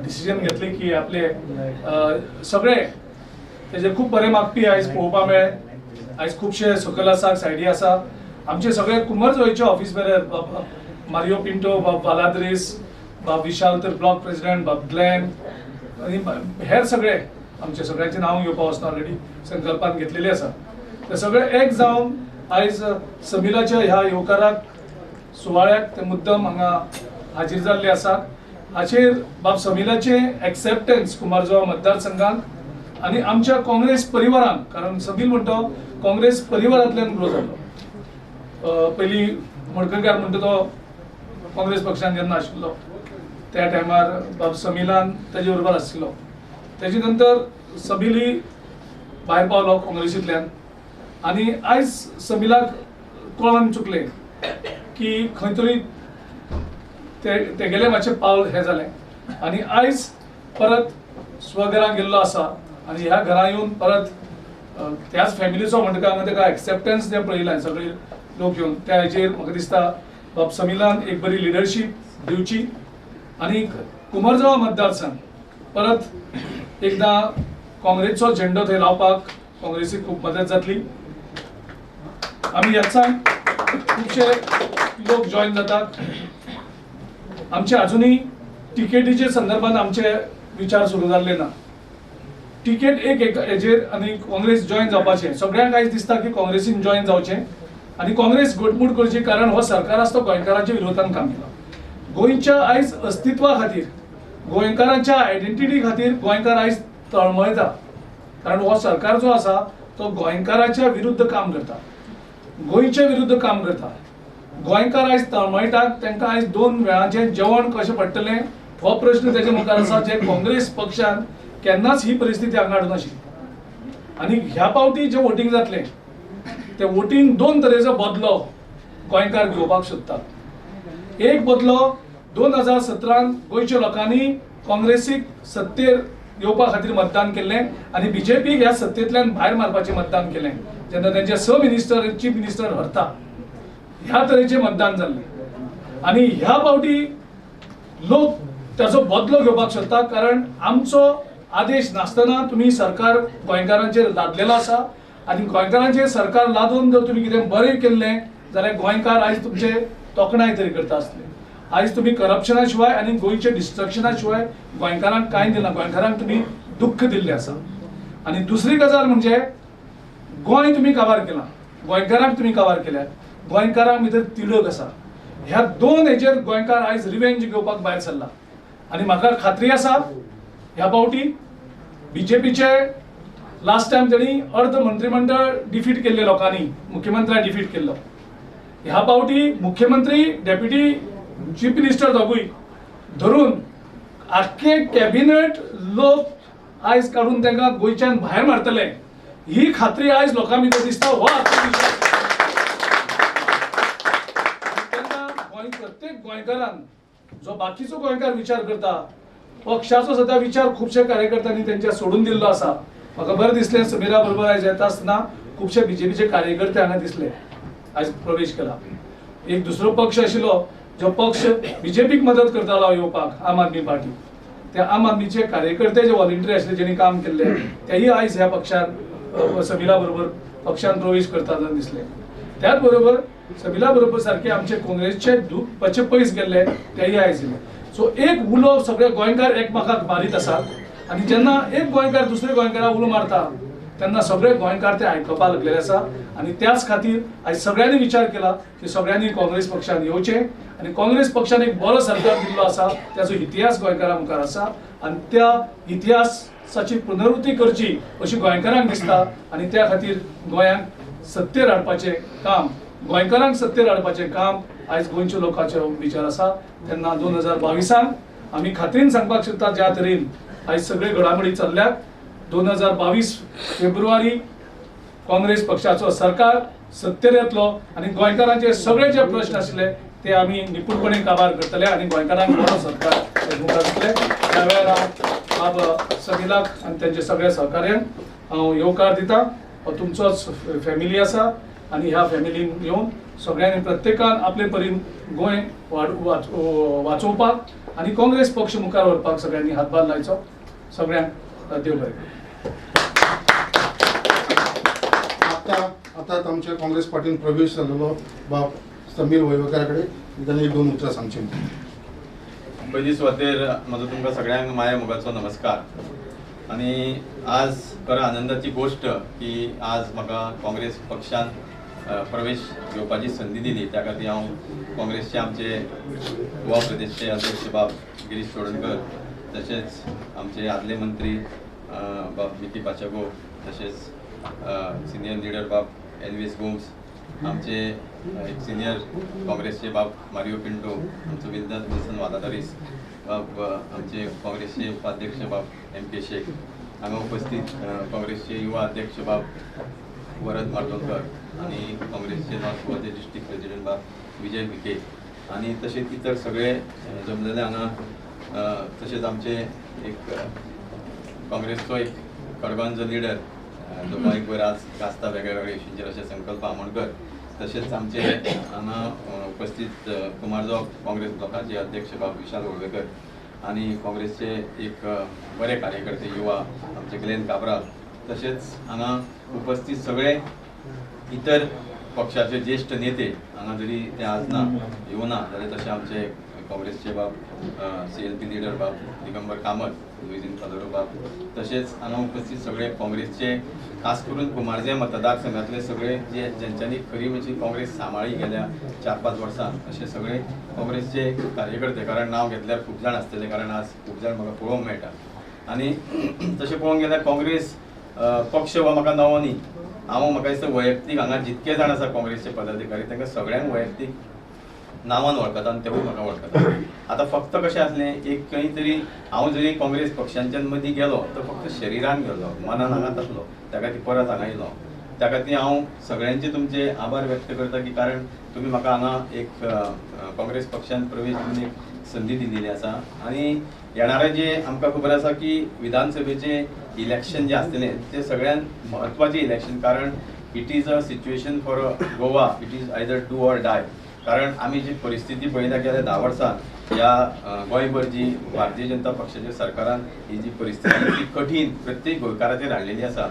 डिसिजन घेतली की आपले सगळे तेजे खूब बरे मागपी आयज पळोवपाक मेळ्ळे. आयज खुबशे सकयल आसा सायडी आसा आमचे सगळे कुंभारजुव्याचे ऑफिस बेरर बाब मारियो पिंटो बाब बालाद्रीस बाब विशाल तर ब्लॉक प्रेसिडेंट बाब ग्लेन आनी हेर सगळे आमचे सगळ्यांचे नांव घेवपाक वचना ऑलरेडी संकल्पान घेतलेली आसा. ते सगळे एक जावन आयज समिलाच्या ह्या येवकाराक सुवाळ्याक ते मुद्दम हांगा हाजीर जाल्ले आसात. हाचेर बाब समिलाचे एक्सेप्टन्स कुंभारजुवा मतदारसंघात आनी आमच्या काँग्रेस परिवारान कारण समील म्हणतो काँग्रेस परिवारांतल्यान ग्रो जालो. पयलीं मडकयकार म्हणटा तो काँग्रेस पक्षान जेन्ना आशिल्लो त्या टायमार बाब समिलान तेजे बरोबर आशिल्लो. तेजे नंतर समिली भायर पावलो काँग्रेसींतल्यान आनी आयज समिलाक कळोन चुकलें की खंय तरी तेगेलें मातशें पावल हें जालें आनी आयज परत स्वघरांत गेल्लो आसा आनी ह्या घरा येवन परत त्याच फॅमिलीचो म्हणटका हांगा ताका एक्सेप्टन्स जें पळयलां सगळे लोक येवन त्या हेचेर म्हाका दिसता बाब समिलान एक बरी लिडरशीप दिवची आनी कुंभारजुवा मतदारसंघ परत एकदां काँग्रेसचो झेंडो थंय लावपाक काँग्रेसीक खूब मदत जातली. आमी ह्याचान खुबशे लोक जॉइन जातात. आमचे अजूनही टिकेटीच्या संदर्भात आमचे विचार सुरू जाल्ले ना. टिकेट एक हेजेर आनी काँग्रेस जॉइन जावपाचें सगळ्यांक आयज दिसता की काँग्रेसीन जॉइन जावचें आनी काँग्रेस घटमूट करची कारण हो सरकार आसा तो गोंयकारांच्या विरोधान काम केला. गोंयच्या आयज अस्तित्वा खातीर गोंयकारांच्या आयडेंटिटी खातीर गोंयकार आयज तळमळटा कारण हो सरकार जो आसा तो गोंयकारांच्या विरुद्ध काम करता. गोंयचे विरुद्ध काम करता. गोंयकार आयज तळमळटात, तांकां आयज 2 वेळांचें जेवण कशें पडटलें हो प्रश्न तेजे मुखार आसा, जे काँग्रेस पक्षान केन्नाच ही परिस्थिती हांगा हाडूंक नाशिल्ली. आनी ह्या पावटी जे वोटींग जातलें ते वोटींग 2 तरेचो बदलो गोंयकार घेवपाक सोदतात. एक बदलो 2017 गोंयच्या लोकांनी काँग्रेसीक सत्तेर येवपा खातीर मतदान केल्लें आनी बीजेपीक ह्या सत्तेंतल्यान भायर मारपाचें मतदान केलें. जेन्ना तेंचे मिनिस्टर चीफ मिनिस्टर हरता, ह्या तरेचें मतदान जाल्लें. आनी ह्या पावटी लोक ताचो बदलो घेवपाक सोदतात, कारण आमचो आदेश नासतना तुमी सरकार गोंयकारांचेर लादलेलो आसा आनी गोंयकारांचेर सरकार लादून जर तुमी कितें बरें केल्लें जाल्यार गोंयकार आयज तुमचे तोखणाय तरी करता आसले. आयज तुमी करप्शना शिवाय आनी गोंयच्या डिस्ट्रक्शना शिवाय गोंयकारांक कांय दिना. गोंयकारांक तुमी दुख्ख दिल्लें आसा. आनी दुसरी गजाल म्हणजे गोंय तुमी काबार केलां, गोंयकारांक तुमी काबार केल्यात, गोंयकारांक भितर तिडक आसा. ह्या 2 हेजेर गोंयकार आयज रिवेंज घेवपाक भायर सरला. आनी म्हाका खात्री आसा ह्या पावटी बीजेपीचे लास्ट टायम तेणी अर्ध मंत्रिमंडळ डिफीट केल्ले लोकांनी, मुख्यमंत्र्याक डिफीट केल्लो. ह्या पावटी मुख्यमंत्री डेप्युटी चीफ मिनिस्टर दोगूय धरून आख्खे कॅबिनेट लोक आयज काडून तांकां गोंयच्यान भायर मारतले ही खात्री आयज लोकां भितर दिसता. हो आत्मविश्वास प्रत्येक गोंयकारान, जो बाकीचो गोंयकार विचार करता, पक्षाचो सद्या विचार खुबशे कार्यकर्त्यांनी तेंच्या सोडून दिल्लो आसा. म्हाका बरें दिसलें समिरा बरोबर आयज येता आसतना खुबशे बीजेपीचे कार्यकर्ते हांगा दिसले, आयज प्रवेश केला. एक दुसरो पक्ष आशिल्लो जो पक्ष बीजेपीक मदत करतालो येवपाक, आम आदमी पार्टी, त्या आम आदमीचे कार्यकर्ते जे व्हॉलंटियर आशिल्ले जेणी काम केल्लें तेही आयज ह्या पक्षान समिला बरोबर पक्षान प्रवेश करताना दिसले. त्याच बरोबर समिला बरोबर सारखे आमचे काँग्रेसचे दुखचे पयस गेल्ले तेही आयज येले. सो एक उलो सगळे गोंयकार एकमेकाक मारीत आसात आनी जेन्ना एक गोंयकार दुसरे गोंयकाराक उलो मारता तेन्ना सगळे गोंयकार ते आयकपाक लागलेले आसा. आनी त्याच खातीर आयज सगळ्यांनी विचार केला की सगळ्यांनी काँग्रेस पक्षान येवचें आनी काँग्रेस पक्षान एक बरो सरकार दिल्लो आसा, त्याचो इतिहास गोंयकारां मुखार आसा आनी त्या इतिहासाची पुनरावृत्ती करची अशी गोंयकारांक दिसता. आनी त्या खातीर गोंयांक सत्तेर हाडपाचें काम, गोंयकारांक सत्तेर हाडपाचें काम आयज गोंयच्या लोकांचो विचार आसा. तेन्ना 2022 आमी खात्रीन सांगपाक शकतात ज्या तरेन आयज सगळे घडामोडी चल्ल्यात, 2022 फेब्रुवारी काँग्रेस पक्षाचो सरकार सत्तेर येतलो आनी गोंयकारांचे सगळे जे प्रश्न आशिल्ले ते आमी निपुणपणे काबार करतले आनी गोंयकारांक बरो सरकार मुखार दितले. त्या वेळार हांव बाब समिलाक आनी तेंचे सगळे सहकार्यांक हांव येवकार दिता. तुमचोच फॅमिली आसा आनी ह्या फॅमिलीन येवन सगळ्यांनी प्रत्येकान आपले परीन गोंय वाचोवपाक आनी काँग्रेस पक्ष मुखार व्हरपाक सगळ्यांनी हातभार लायचो. सगळ्यांक देव बरें. आता आमच्या काँग्रेस पार्टीन प्रवेश जाल्लो बाब समीर वळवयकारा कडेन ताणें 1-2 उतरां सांगची. पयली सुवातेर म्हजो तुमकां सगळ्यांक माया मोगाचो नमस्कार. आनी आज खरो आनंदाची गोश्ट की आज म्हाका काँग्रेस पक्षान प्रवेश घेवपाची संदी दिली. त्या खातीर हांव काँग्रेसचे आमचे गोवा प्रदेशचे अध्यक्ष बाब गिरीश चोडणकर, तशेंच आमचे आदले मंत्री बाब मिकी पाचाको, तशेंच सिनियर लिडर बाब एनवीएस गोम्स, आमचे एक सिनियर काँग्रेसचे बाब मारियो पिंटो, आमचो विल्सन वादादारीस बाब, आमचे काँग्रेसचे उपाध्यक्ष बाब MP शेख, हांगा उपस्थित काँग्रेसचे युवा अध्यक्ष बाब वरद मार्तोडकर आनी काँग्रेसचे नॉर्थ गोवाचे डिस्ट्रिक्ट प्रेसिडेंट बाब विजय विखे आनी तशेंच इतर सगळे जमलेले हांगा. तशेंच आमचे एक काँग्रेसचो एक कडगांवचो लिडर जो गोंयभर आज गाजता वेगळ्या वेगळ्या इश्यूंचेर अशे संकल्प आमोणकर, तशेंच आमचे हांगा उपस्थित कुमारगांव काँग्रेस ब्लॉकाचे अध्यक्ष बाब विशाल वळवयकर आनी काँग्रेसचे एक बरे कार्यकर्ते युवा आमचे ग्लेन काब्राल, तशेंच हांगा उपस्थित सगळे इतर पक्षाचे ज्येष्ठ नेते हांगा जरी ते आज ना येवना जाल्यार तशे आमचे काँग्रेसचे बाब CLP लिडर बाब दिगंबर कामत, लुईजीन पालोरो बाब, तशेंच हांगा उपस्थित सगळे काँग्रेसचे खास करून कुमारजे मतदारसंघातले सगळे जे ज्यांच्यांनी खरी म्हणजे काँग्रेस सांबाळी गेल्या 4-5 वर्सां असे सगळे काँग्रेसचे कार्यकर्ते, कारण नांव घेतल्यार खूब जाण आसतले, कारण आज खूब जाण म्हाका पळोवंक मेळटा. आनी तशें पळोवंक गेल्यार काँग्रेस पक्ष हो म्हाका नवो न्ही, हांव म्हाका दिसता वैयक्तीक हांगा जितके जाण आसा काँग्रेसचे पदाधिकारी तांकां सगळ्यांक वैयक्तीक नांवान वळखता आनी तेवूय म्हाका वळखता. आतां फक्त कशें आसलें एक खंय तरी हांव जरी काँग्रेस पक्षांच्यान मदीं गेलो तो फक्त शरिरान गेलो, मनान हांगाच आसलो, त्या खातीर परत हांगा येयलो. त्या खातीर हांव सगळ्यांचे तुमचे आभार व्यक्त करता की कारण तुमी म्हाका हांगा एक काँग्रेस पक्षांत प्रवेश दिवन एक संदी दिल्ली आसा. आनी येणारें जे आमकां खबर आसा की विधानसभेचे इलेक्शन जे आसतलें तें सगळ्यान म्हत्वाचें इलेक्शन, कारण it is a situation for Goa, it is either do or die. कारण आमी जी परिस्थिती पळयल्या गेल्या 10 वर्सां ह्या गोंयभर जी भारतीय जनता पक्षाच्या सरकारान ही जी परिस्थिती ती कठीण प्रत्येक गोंयकाराचेर हाडलेली आसा,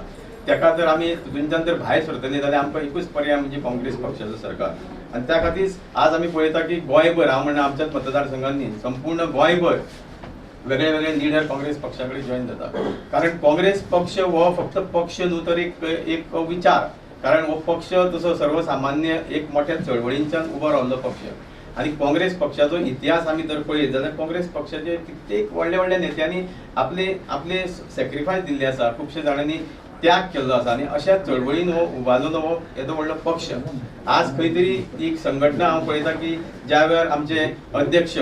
तेका जर आमी तितूंतल्यान जर भायर सरतले जाल्यार आमकां एकूच पर्याय म्हणजे काँग्रेस पक्षाचो सरकार. आनी त्या खातीर आज आमी पळयता की गोंयभर हांव म्हणना आमच्याच मतदारसंघांनी संपूर्ण गोंयभर वेगळे वेगळे लिडर काँग्रेस पक्षा कडेन जॉईन जाता. कारण काँग्रेस पक्ष हो फक्त पक्ष न्हू तर एक विचार, कारण हो पक्ष तसो सर्वसामान्य एक मोठ्या चळवळींच्यान उबो रावल्लो पक्ष. आनी काँग्रेस पक्षाचो इतिहास आमी जर पळयत जाल्यार काँग्रेस पक्षाचे कित्येक व्हडल्या व्हडल्या नेत्यांनी आपले सॅक्रिफायस दिल्ले आसा, खुबशे जाणांनी त्याग केल्लो आसा. आनी अशा चळवळीन हो उबारलेलो हो येदो व्हडलो पक्ष. आज खंय तरी एक संघटना हांव पळयता की ज्या वेळार आमचे अध्यक्ष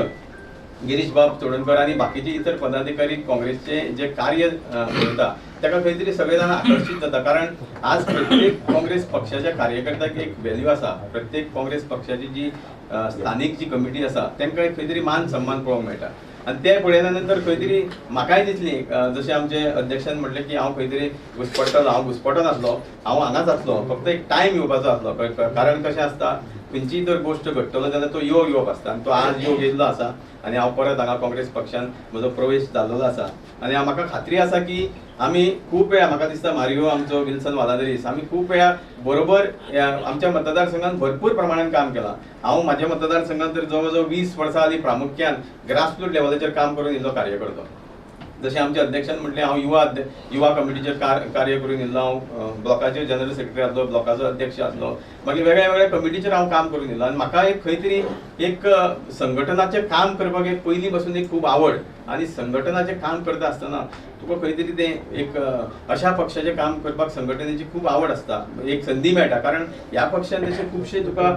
गिरीश बाब चोडणकर आनी बाकीचे इतर पदाधिकारी काँग्रेसचे जे कार्य करता ताका खंय तरी सगळे जाण आकर्शीत जाता. कारण आज प्रत्येक काँग्रेस पक्षाच्या कार्यकर्त्याक एक व्हॅल्यू आसा. प्रत्येक काँग्रेस पक्षाची जी स्थानिक जी कमिटी आसा तांकां खंय तरी मान सन्मान पळोवंक मेळटा. आनी ते पळयल्या नंतर खंय तरी म्हाकाय दिसली, जशें आमचे अध्यक्षान म्हटलें की हांव खंय तरी घुस्पट्टलो, हांव घुस्पटो नासलो, हांव हांगाच आसलो, फक्त एक टायम येवपाचो आसलो. कारण कशें आसता खंयचीय जर गोश्ट घडटलो जाल्यार तो योग येवप आसता आनी तो आज योग येयल्लो आसा आनी हांव परत हांगा काँग्रेस पक्षान म्हजो प्रवेश जाल्लो आसा. आनी म्हाका खात्री आसा की आमी खूब वेळा, म्हाका दिसता मारियो आमचो विल्सन वालादरीस, आमी खूब वेळा बरोबर आमच्या मतदारसंघात भरपूर प्रमाणात काम केलां. हांव म्हाज्या मतदारसंघात तर जवळ जवळ 20 वर्सां आदी प्रामुख्यान ग्रासरूट लेवलाचेर काम करून येयल्लो कार्यकर्तो. जशें आमच्या अध्यक्षान म्हटलें हांव युवा कमिटीचेर कार्य करून येयल्लो, हांव ब्लॉकाचे जनरल सेक्रेटरी आसलो, ब्लॉकाचो अध्यक्ष आसलो, मागीर वेगळ्या वेगळ्या कमिटीचेर हांव काम करून येयलो. आनी म्हाका एक खंय तरी एक संघटनाचें काम करपाक एक पयलीं पासून एक खूब आवड. आनी संघटनाचें काम करता आसतना तुका खंय तरी तें एक अशा पक्षाचें काम करपाक संघटनेची खूब आवड आसता, एक संदी मेळटा. कारण ह्या पक्षान तशें खुबशे तुका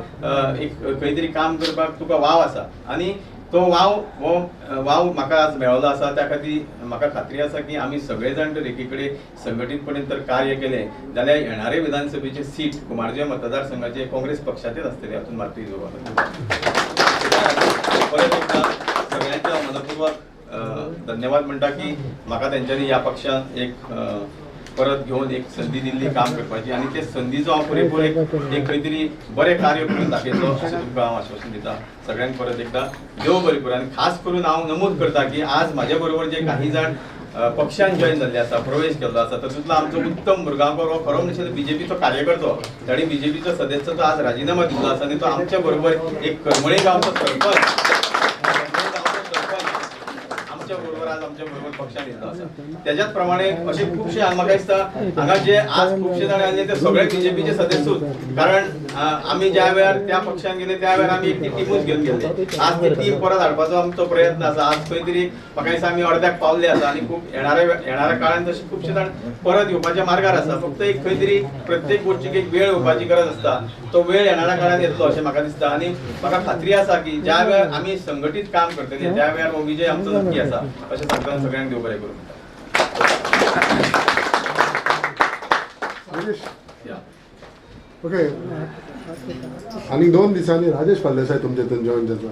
एक खंय तरी काम करपाक तुका वाव आसा. आनी तो वाव म्हाका आज मेळ्ळो आसा. त्या खातीर म्हाका खात्री आसा की आमी सगळे जाण जर एकी कडेन संघटीतपणे जर कार्य केलें जाल्यार येणारे विधानसभेचे सीट कुमारजुंव मतदारसंघाचे काँग्रेस पक्षाचेच आसतले, हातूंत मात्र परत एकदा सगळ्यांचे मनपूर्वक धन्यवाद म्हणटा की म्हाका तेंच्यांनी ह्या पक्षान एक परत घेवन एक संदी दिल्ली काम करपाची आनी ते संदीचो हांव पुरेपूर एक खंय तरी बरें कार्य करून दाखयतलो अशें तुमकां हांव आश्वासन दिता. सगळ्यांक परत एकदा देव बरें करूं. आनी खास करून हांव नमूद करता की आज म्हाज्या बरोबर जे काही जाण पक्षान जॉईन जाल्ले आसा, प्रवेश केल्लो आसा, तातूंतलो आमचो उत्तम मुरगांवकर हो खरो म्हणजे बीजेपीचो कार्यकर्तो. ताणी बीजेपीचो सदस्यत्व आज राजिनामा दिल्लो आसा आनी तो आमच्या बरोबर एक करमळे गांवचो सरपंच आमच्या बरोबर पक्षान येयल्लो आसा. त्याच्याच प्रमाणे असे खुबशे म्हाका दिसता हांगा जे आज खुबशे जाण आसले ते सगळे बीजेपीचे सदस्यच. कारण आमी ज्या वेळार त्या पक्षान गेले त्या वेळार आमी एक टिमूच घेवन गेल्ले. आज ती टीम परत हाडपाचो आमचो प्रयत्न आसा. आज खंय तरी म्हाका दिसता आमी अर्द्याक पावल्ले आसा आनी खूब येणाऱ्या काळान तशे खुबशे जाण परत येवपाच्या मार्गार आसा. फक्त एक खंय तरी प्रत्येक गोष्टीक एक वेळ येवपाची गरज आसता. तो वेळ येणाऱ्या काळान येतलो अशें म्हाका दिसता. आनी म्हाका खात्री आसा की ज्या वेळार आमी संघटीत काम करतले त्या वेळार हो विजय आमचो नक्की आसा अशें सांगतना सगळ्यांक देव बरें करूं. ओके, आनी 2 दिसांनी राजेश फळदेसाय तुमचे हितून जॉईन जाता.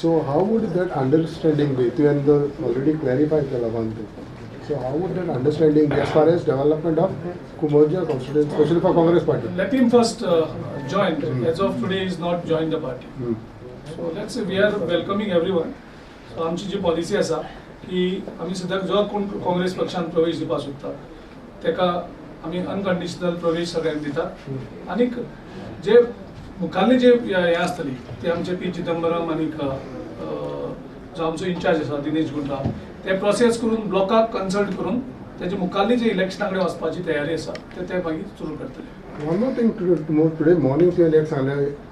So how would that understanding be? तुवें ऑलरेडी क्लॅरिफाय केला one thing. So how would that understanding be as far as development of Kumorja constituency, especially for Congress party? Let him first join. As of today, he is not joined the party. So let's say we are welcoming everyone. So आमची जी पॉलिसी आसा की आमी सद्याक जो कोण काँग्रेस पक्षान प्रवेश दिवपाक सोदता तेका आमी अनकंडिशनल प्रवेश सगळ्यांक दिता. आनीक जे मुखाल्ली जे हे आसतली ते आमचे पी चिदंबरम आनीक जो आमचो इंचार्ज आसा दिनेश गुंडा ते प्रोसेस करून ब्लॉकाक कन्सल्ट करून त्याची मुखाल्ली जे इलेक्शना कडेन वचपाची तयारी आसा ते मागीर सुरू करतले. One more thing, today morning you had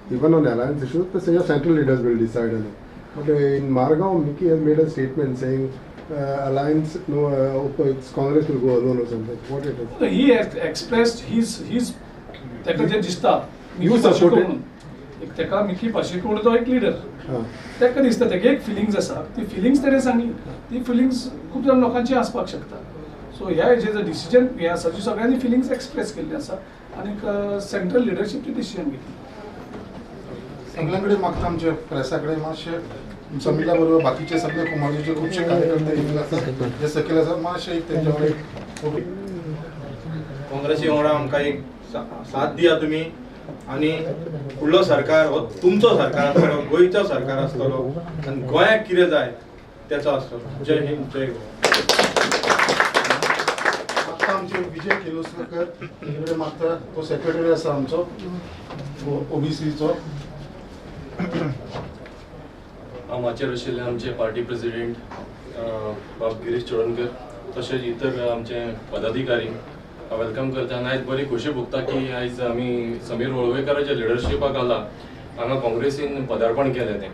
even on alliance issues, the say central leaders will decide on it. But in Margaon, Mickey has made a statement saying alliance, no, Congress will go alone or something. What it is? He has expressed his ताका जे दिसता You मिकी पाशेको supported? म्हणून एक ताका मिकी पाशेको म्हणून तो एक लिडर ताका दिसता ताका एक फिलिंग्स आसा ती फिलिंग्स ताणें सांगली ती फिलिंग्स खूब जाण लोकांची आसपाक शकता सो ह्या हेजें डिसिजन हें आसा जी सगळ्यांनी फिलिंग्स एक्सप्रेस केल्ली आसा आनी सेंट्रल लिडरशीप ती डिसिजन घेतली सगळ्यांकडे मागता आमच्या प्रेसाकडे मातशे समिला बरोबर बाकीचे सगळे कुमारजीचे खुबशे कार्यकर्ते येयल्ले आसात जे सकयल आसा मातशे एक तेंच्या कडेन काँग्रेसी वांगडा आमकां एक साथ दिया तुमी आनी फुडलो सरकार हो तुमचो सरकार आसतलो गोंयचो सरकार आसतलो आनी गोंयाक कितें जाय तेचो आसतलो जय हिंद जय गोवा मागता आमचे विजय किर्लोस्कर तेंचे मागता तो सेक्रेटरी आसा आमचो ओबीसीचो हांगाचेर आशिल्ले आमचे पार्टी प्रेसिडेंट बाब गिरीश चोडणकर तशेंच इतर आमचे पदाधिकारी हांव वेलकम करता आनी आयज बरी खोशी भोगता की आयज आमी समीर वळवयकाराच्या लिडरशिपाक आला हांगा काँग्रेसीन पदार्पण केलें तें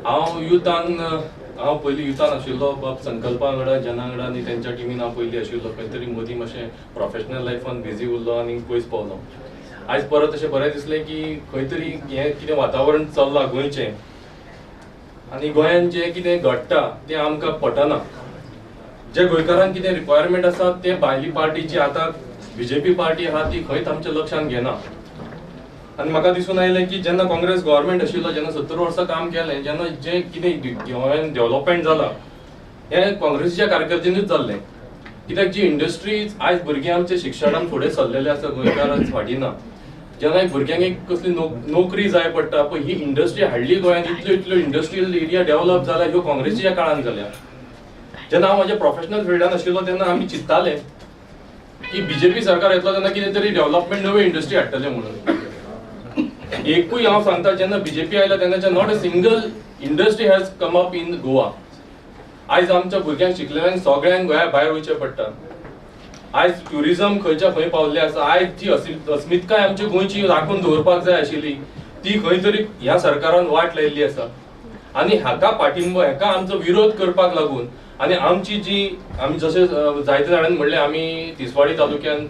हांव पयलीं युथान आशिल्लो बाब संकल्पा वांगडा जना वांगडा आनी तेंच्या टिमीन हांव पयलीं आशिल्लो खंय तरी मदीं मातशें प्रोफेशनल लायफान बिजी उरलो आनी पयस पावलो आयज परत अशें बरें दिसलें की खंय तरी हें कितें वातावरण चल्लां गोंयचें आनी गोंयान जें कितें घडटा तें आमकां पटना जे गोंयकारांक कितें रिक्वायरमेंट आसा ते भायली पार्टी जी आतां बीजेपी पार्टी आहा ती खंयच आमच्या लक्षांत घेना आनी म्हाका दिसून आयलें की जेन्ना काँग्रेस गव्हर्मेंट आशिल्लो जेन्ना 70 वर्सां काम केलें जेन्ना जें कितें गोंयान डेव्हलपमेंट जालां हें काँग्रेसीच्या कारकिर्दीनूच जाल्लें कित्याक जी इंडस्ट्रीज आयज भुरगे आमचे शिक्षणान फुडें सरलेले आसा गोंयकारांच फाटीं ना जेन्ना एक भुरग्यांक एक कसली नोकरी जाय पडटा पळय ही इंडस्ट्री हाडली गोंयान इतल्यो इंडस्ट्रियल एरिया डेव्हलप जाला ह्यो काँग्रेसीच्या काळान जाल्या जेन्ना हांव म्हाज्या प्रोफेशनल फिल्डान आशिल्लो तेन्ना आमी चिंत्ताले की बीजेपी सरकार येतलो तेन्ना कितें तरी डेव्हलपमेंट नव्यो इंडस्ट्री हाडटले म्हणून एकूय हांव सांगता जेन्ना बीजेपी आयला तेन्नाच्या not a single industry has come up in Goa आयज आमच्या भुरग्यांक शिकलेल्यांक सगळ्यांक गोंया भायर वयचें पडटा आयज ट्युरिझम खंयच्या खंय पावल्लें आसा आयज जी अस्मितकाय आमची गोंयची राखून दवरपाक जाय आशिल्ली ती खंय तरी ह्या सरकारान वाट लायिल्ली आसा आनी हाका पाठिंबो हाका आमचो विरोध करपाक लागून आनी आमची जी आमी जशें जायते जाणांनी म्हणलें आमी तिसवाडी तालुक्यान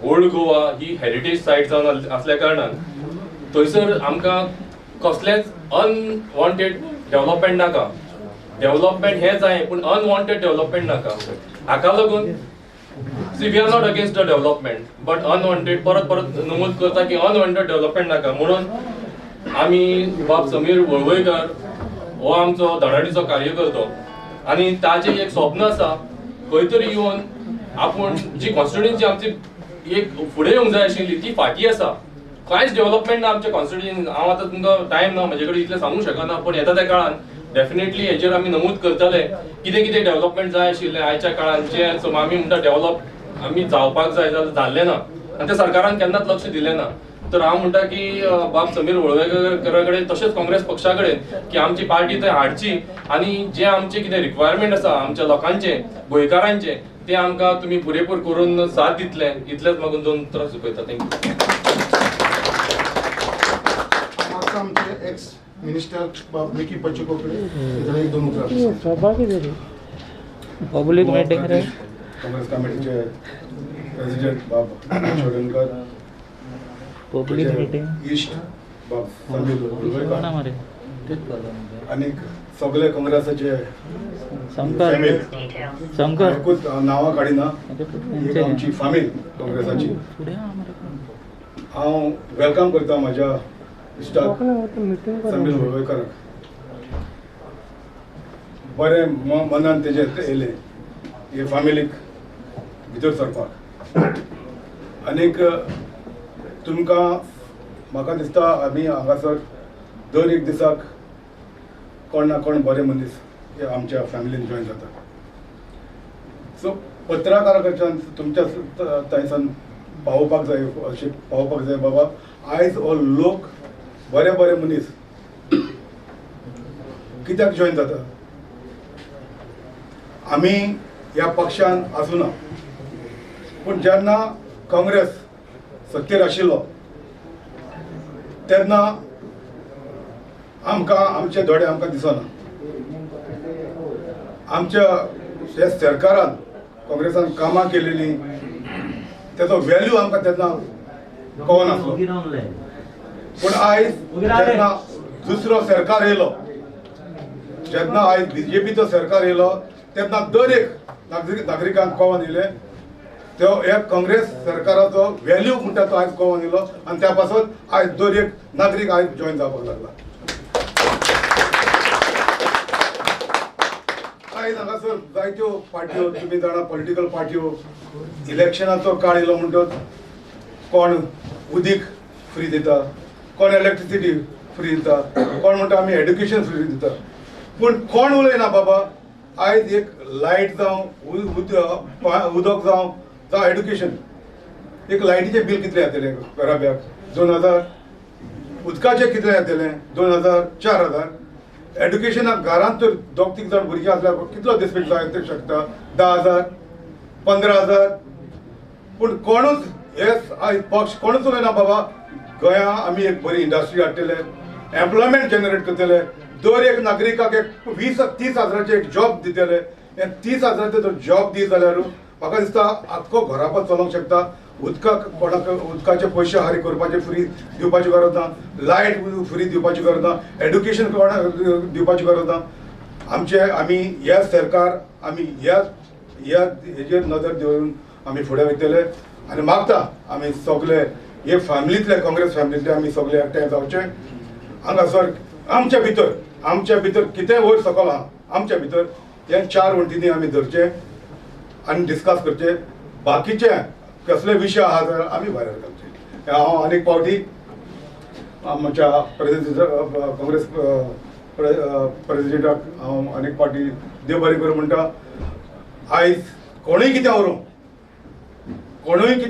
ओल्ड गोवा ही हेरिटेज सायट जावन आसल्या कारणान थंयसर आमकां कसलेंच अनवॉन्टेड डेव्हलपमेंट नाका डेव्हलपमेंट हें जाय पूण अनवॉन्टेड डेव्हलपमेंट नाका हाका लागून see we are not against the development but unwanted परत परत नमूद करता की अनवॉन्टेड डेव्हलपमेंट नाका म्हणून आमी बाब समीर वळवयकार हो आमचो धडाडीचो कार्यकर्तो आनी ताचें एक स्वप्न आसा खंय तरी येवन आपूण जी कॉन्स्टिट्युएन्सी आमची एक फुडें येवंक जाय आशिल्ली ती फाटीं आसा कांयच डेव्हलपमेंट ना आमच्या कॉन्स्टिट्युएन्सीन हांव आतां तुमकां टायम ना म्हजे कडेन इतलें सांगूंक शकना पूण येता त्या काळान डेफिनेटली हेचेर आमी नमूद करतले कितें कितें डेव्हलपमेंट जाय आशिल्लें आयच्या काळान जे आमी म्हणटा डेव्हलप आमी जावपाक जाय जाल्यार जाल्लें ना आनी त्या सरकारान केन्नाच लक्ष दिलें ना तर हांव म्हणटा की बाब समीर वळवयकारा कडेन तशेंच काँग्रेस पक्षा कडेन की आमची पार्टी थंय हाडची आनी जे आमचे कितें रिक्वायरमेंट आसा आमच्या लोकांचे गोंयकारांचे ते आमकां तुमी पुरेपूर करून साथ दितले इतलेंच मागून 2 उतरां सुचयता थँक्यू मागता आमचे एक्स मिनिस्टर मिकी पाशेको कडेन एक 2 उतरां पब्लिक मीटिंग रे काँग्रेस कमिटीचे प्रेसिडेंट बाब चोडणकर पब्लिक मीटिंग ईस्ट बाब समीर कोणा वळवयकार मारे आनी सगळे काँग्रेसाचे शंकर फॅमिली शंकर एकूच नांवां काडिना एक आमची फामील काँग्रेसाची फुडें हा मरे हांव वेलकम करता म्हाज्या इश्टाक समीर वळवयकाराक बरें मनान तेजे येयलें हे फामिलीक भितर सरपाक आनीक तुमकां म्हाका दिसता आमी हांगासर दर एक दिसाक कोण ना कोण बरे मनीस हे आमच्या फॅमिलीन जॉयन जाता सो पत्रकारा कडच्यान तुमच्या थंयसान पावोवपाक जाय अशें पावोवपाक जाय बाबा आयज हो लोक बरे बरे मनीस कित्याक जॉयन जाता आमी ह्या पक्षान आसूना पूण जेन्ना काँग्रेस सत्तेर आशिल्लो तेन्ना आमकां आमचे धडे आमकां दिसना आमच्या ह्या सरकारान काँग्रेसान कामां केलेलीं तेजो वॅल्यू आमकां तेन्ना कळनासलो पूण आयज जेन्ना दुसरो सरकार येयलो, जेन्ना आयज BJPचो सरकार येयलो तेन्ना दर एक नागरिकांक कळोन येयलें तो एक काँग्रेस सरकाराचो व्हॅल्यू म्हणटा तो आयज कळोन येयलो आनी त्या पासून आयज दर एक नागरीक आयज जॉयन जावपाक लागला. आयज हांगासर जायत्यो पार्ट्यो तुमी जाणा पॉलिटिकल पार्ट्यो इलेक्शनाचो काळ येयलो म्हणटच कोण उदीक फ्री दिता, कोण इलेक्ट्रिसिटी फ्री दिता, कोण म्हणटा आमी एड्युकेशन फ्री दिता, पूण कोण उलयना बाबा आयज एक लायट जावं उदक जावं एड्युकेशन, एक लायटीचें बिल कितलें येतलें घराब्याक 2000, उदकाचें कितलें येतलें 2000, 4000, एड्युकेशनाक घरांत तर 2-3 जाण भुरगीं आसल्यार कितलो दिसपेट जावंक शकता 10,000, 15,000, पूण कोणूच हे आयज पक्ष कोणूच उलयना बाबा गोंया आमी एक बरी इंडस्ट्री हाडटले, एम्प्लॉयमेंट जनरेट करतले, दर एक नागरिकाक एक 20-30 हजाराचे एक जॉब दितले, हे 30 हजाराचे जर जॉब दी जाल्यार म्हाका दिसता आख्खो घरापत चलोवंक शकता. उदकाक कोणाक उदकाचे पयशे हारी करपाचे फ्री दिवपाची गरज ना, लायट फ्री दिवपाची गरज ना, एड्युकेशन कोणाक दिवपाची गरज ना. आमी ह्या सरकार आमी हेजेर नदर दवरून आमी फुडें वयतले आनी मागता आमी सगळे एक फॅमिलींतले काँग्रेस फॅमिलींतले आमी सगळे एकठांय जावचे. हांगासर आमच्या भितर कितें वयर सकयल आहा आमच्या भितर हे 4 वण्टींनी आमी धरचे आनी डिस्कस करचे, बाकीचे कसले विशय आहा जाल्यार आमी भायर घालचे. हांव आनीक फावटी आमच्या काँग्रेस प्रेसिडेंटाक हांव आनीक फावटी देव बरें करूं म्हणटा. आयज कोणूय कितें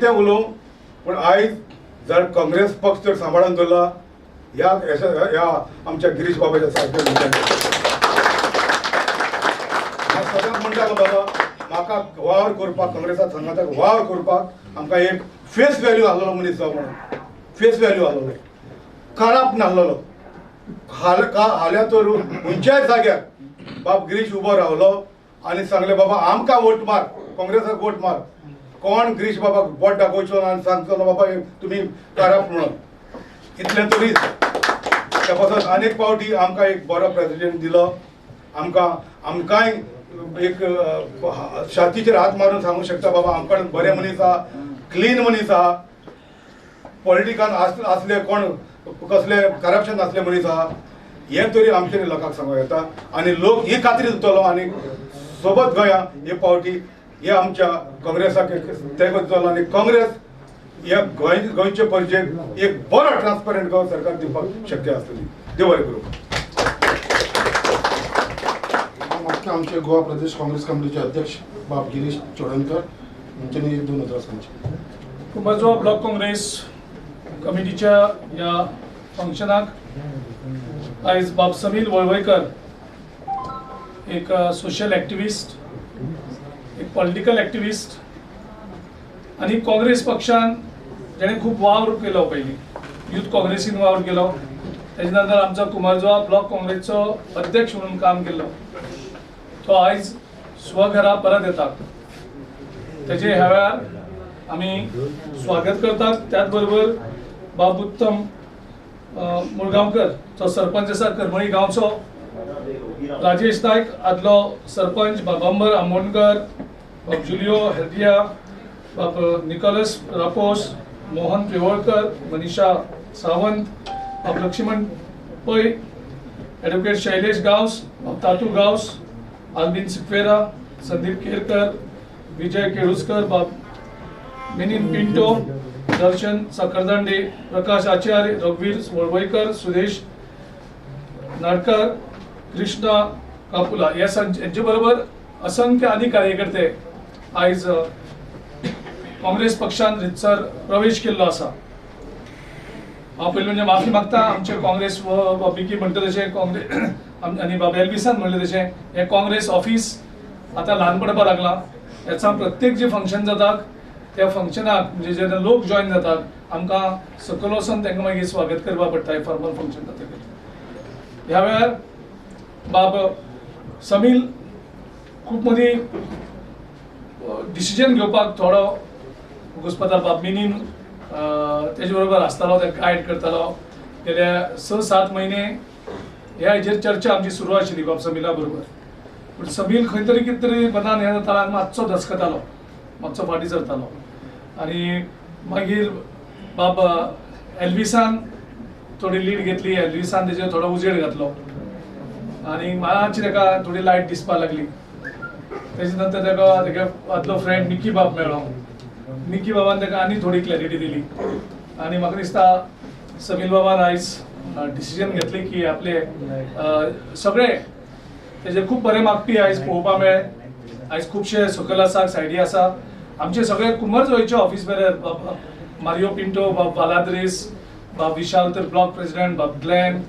उलोवं पूण आयज जर काँग्रेस पक्ष जर सांबाळून दवरला ह्या आमच्या गिरीश बाबाच्या सारक्या सदांच म्हणटालो बाबा म्हाका वावर करपाक काँग्रेसाक सांगाताक वावर करपाक आमकां एक फेस व्हॅल्यू आहलोलो मनीस जावं म्हणून, फेस व्हॅल्यू आहलोलो, खराब नाहलोलो. हाल्या तर खंयच्याय जाग्यार बाब गिरीश उबो रावलो आनी सांगले बाबा आमकां वोट मार, काँग्रेसाक वोट मार. कोण गिरीश बाबाक बोट दाखोवचो आनी सांगचो बाबा तुमी खराब म्हणून, इतलें तरीच त्या पासून आनीक फावटी आमकां एक बरो प्रेसिडेंट दिलो. आमकांय एक छातीचेर हात मारून सांगूंक शकता बाबा आमकां बरे मनीस आहा, क्लीन मनीस आहा, पॉलिटिकान आसले कोण कसले करप्शन आसले मनीस आहा, हे तरी आमचे लोकांक सांगूंक येता. आनी लोक ही खात्री दितलो आनी सोबत गोंया हे फावटी हे आमच्या काँग्रेसाक ते करतलो आनी काँग्रेस ह्या गोंयचे परिचय एक बरो ट्रान्सपरंट गोंय सरकार दिवपाक शक्य आसतली. देव बरें करूं. आमचे गोवा प्रदेश काँग्रेस कमिटीचे अध्यक्ष बाब गिरीश चोडणकर यांच्यानी 2 उतरां सांगची. कुंभारजुवा ब्लॉक काँग्रेस कमिटीच्या ह्या फंक्शनाक आयज बाब समील वळवयकर एक सोशल एक्टिविस्ट, एक पॉलिटिकल एक्टिविस्ट आनी काँग्रेस पक्षान जेणे खूब वावर केलो, पयलीं यूथ काँग्रेसीन वावर केलो, तेजे नंतर आमचो कुंभारजुवा ब्लॉक काँग्रेसचो अध्यक्ष म्हणून काम केलो. तो आयज स्वघरा परत येता, तेजे ह्या वेळार आमी स्वागत करतात. त्याच बरोबर बाब उत्तम मुळगांवकर जो सरपंच आसा करमळी गांवचो, राजेश नायक आदलो सरपंच, बाबांबर आमोणकर, बाब जुलियो हेल्दिया, बाब निकोलस रापोस, मोहन पिवळकर, मनीषा सावंत, बाब लक्ष्मण पै, ॲडव्होकेट शैलेश गांवस, बाब तातू गांवस, आल्बिन सिक्वेरा, संदीप केरकर, विजय केळुस्कर, बाब मिनिन पिंटो, दर्शन सकरदांडे, प्रकाश आचार्य, रघुवीर वळवयकर, सुदेश नाडकर, कृष्णा कापुला यांचे बरोबर असंख्य आदी कार्यकर्ते आयज काँग्रेस पक्षान रितसर प्रवेश केल्लो आसा. हांव पयलीं म्हणजे माफी मागता. आमचे काँग्रेस बिकी म्हणटा तशें काँग्रेस आनी बाबा एलविसान म्हणलें तशें हें काँग्रेस ऑफिस आतां ल्हान पडपाक लागलां. हेचा प्रत्येक जे फंक्शन जाता त्या फंक्शनाक म्हणजे जेन्ना लोक जॉयन जातात आमकां सकयल वचून तांकां मागीर स्वागत करपाक पडटा. हें फॉर्मल फंक्शन जातकीर ह्या वेळार बाब समील खूब मदीं डिसिजन घेवपाक थोडो घुस्पता. बाब मिनीन तेजे बरोबर आसतालो, ते गायड करतालो. गेल्या 6-7 म्हयने ह्या हेजेर चर्चा आमची सुरू आशिल्ली बाब समिला बरोबर. पूण समील खंय तरी कितें तरी मनान हें जातालो आनी मातसो दसकतालो, मातसो फाटीं सरतालो. आनी मागीर बाब एल्विसान थोडी लीड घेतली. एल्विसान तेजेर थोडो उजेड घातलो आनी मातशी ताका थोडी लायट दिसपाक लागली. तेजे नंतर ताका आदलो फ्रेंड मिकी बाब मेळ्ळो. मिकी बाबान ताका आनी थोडी क्लॅरिटी दिली. आनी म्हाका दिसता समील बाबान आयज डिसिजन घेतली की आपले सगळे तेजे खूब बरे मागपी आयज पळोवपाक मेळ्ळे. आयज खुबशे सकयल आसा, सायडी आसा. आमचे सगळे कुंभरजुंवयचे ऑफिस बेरर बाब मारियो पिंटो, बाब बालाद्रीस, बाब विशाल तर ब्लॉक प्रेसिडेंट, बाब ग्लेन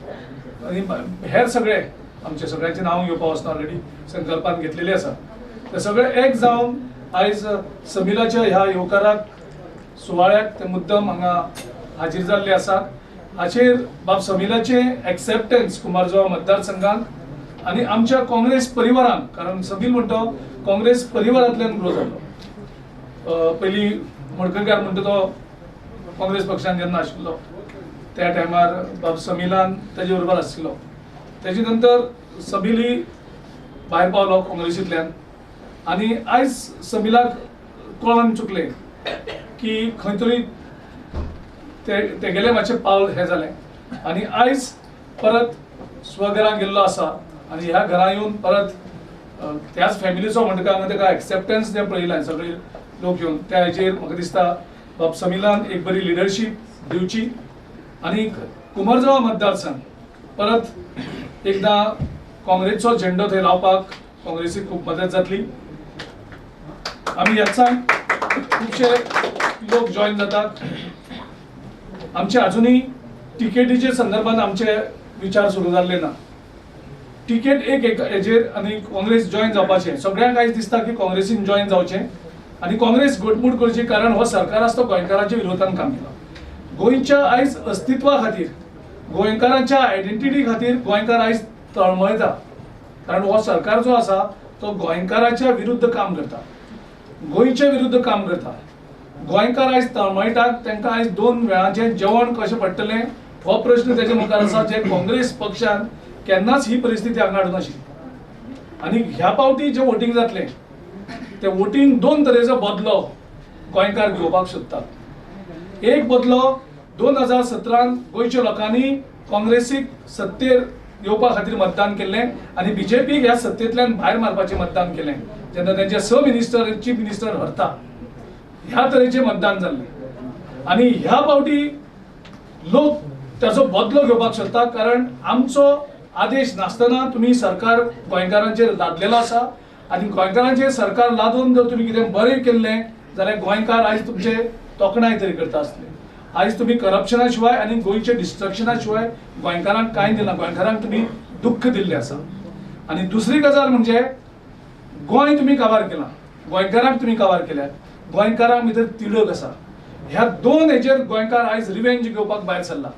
आनी हेर सगळे आमचे सगळ्यांचे नांव घेवपाक वचना ऑलरेडी संकल्पान घेतलेली आसा. ते सगळे एक जावन आयज समिलाच्या ह्या येवकाराक सुवाळ्याक ते मुद्दम हांगा हाजीर जाल्ले आसात. हाचेर बाब समिलाचे एक्सेप्टन्स कुंभारजुवा मतदारसंघात आनी आमच्या काँग्रेस परिवारान, कारण समील म्हणतो काँग्रेस परिवारांतल्यान ग्रो जालो. पयलीं मडकयकार म्हणटा तो काँग्रेस पक्षान जेन्ना आशिल्लो त्या टायमार बाब समिलान तेजे बरोबर आशिल्लो. तेजे नंतर समिली भायर पावलो काँग्रेसींतल्यान आनी आयज समिलाक कळोन चुकलें की खंय तरी तेगेलें मातशें पावल हें जालें आनी आयज परत स्वघरान गेल्लो आसा. आनी ह्या घरा येवन परत त्याच फॅमिलीचो म्हणटका हांगा ताका एक्सेप्टन्स जें पळयलां सगळे लोक येवन त्या हेजेर म्हाका दिसता बाब समिलान एक बरी लिडरशीप दिवची आनी कुंभारजुवा मतदारसंघ परत एकदां काँग्रेसचो झेंडो थंय लावपाक काँग्रेसीक खूब मदत जातली. आमी ह्याचान खुबशे लोक जॉइन जातात. आमचे अजुनूय टिकेटीचे संदर्भात आमचे विचार सुरू जाल्ले ना. टिकेट एक हेजेर आनी काँग्रेस जॉइन जावपाचें सगळ्यांक आयज दिसता की काँग्रेसीन जॉइन जावचें आनी काँग्रेस घटमूट करची, कारण हो सरकार आसा तो गोंयकारांच्या विरोधान काम केला. गोंयच्या आयज अस्तित्वा खातीर, गोंयकारांच्या आयडेंटिटी खातीर गोंयकार आयज तळमळटा, कारण हो सरकार जो आसा तो गोंयकारांच्या विरुद्ध काम करता, गोंयच्या विरुद्ध काम करता. गोंयकार आयज तळमळटात. तांकां आयज 2 वेळांचें जेवण कशें पडटलें हो प्रश्न तेजे मुखार आसा, जे काँग्रेस पक्षान केन्नाच ही परिस्थिती हांगा हाडूंक नाशिल्ली. आनी ह्या पावटी जें वोटींग जातलें ते वोटींग 2 तरेचो बदलो गोंयकार घेवपाक सोदतात. एक बदलो 2017 गोंयच्या लोकांनी काँग्रेसीक सत्तेर येवपा खातीर मतदान केल्लें आनी बीजेपीक ह्या सत्तेंतल्यान भायर मारपाचें मतदान केलें जेन्ना तेंचे मिनिस्टर चीफ मिनिस्टर हरता. ह्या तरेचें मतदान जाल्लें आनी ह्या पावटी लोक ताचो बदलो घेवपाक सोदतात, कारण आमचो आदेश नासतना तुमी सरकार गोंयकारांचेर लादलेलो आसा आनी गोंयकारांचेर सरकार लादून जर तुमी कितें बरें केल्लें जाल्यार गोंयकार आयज तुमचे तोखणाय तरी करता आसले. आयज तुमी करप्शना शिवाय आनी गोंयचे डिस्ट्रक्शना शिवाय गोंयकारांक कांय दिना. गोंयकारांक तुमी दुख्ख दिल्लें आसा. आनी दुसरी गजाल म्हणजे गोंय तुमी काबार केलां, गोंयकारांक तुमी काबार केल्यात, गोंयकारांक भितर तिडक आसा. ह्या 2 हेजेर गोंयकार आयज रिवेंज घेवपाक भायर सरला.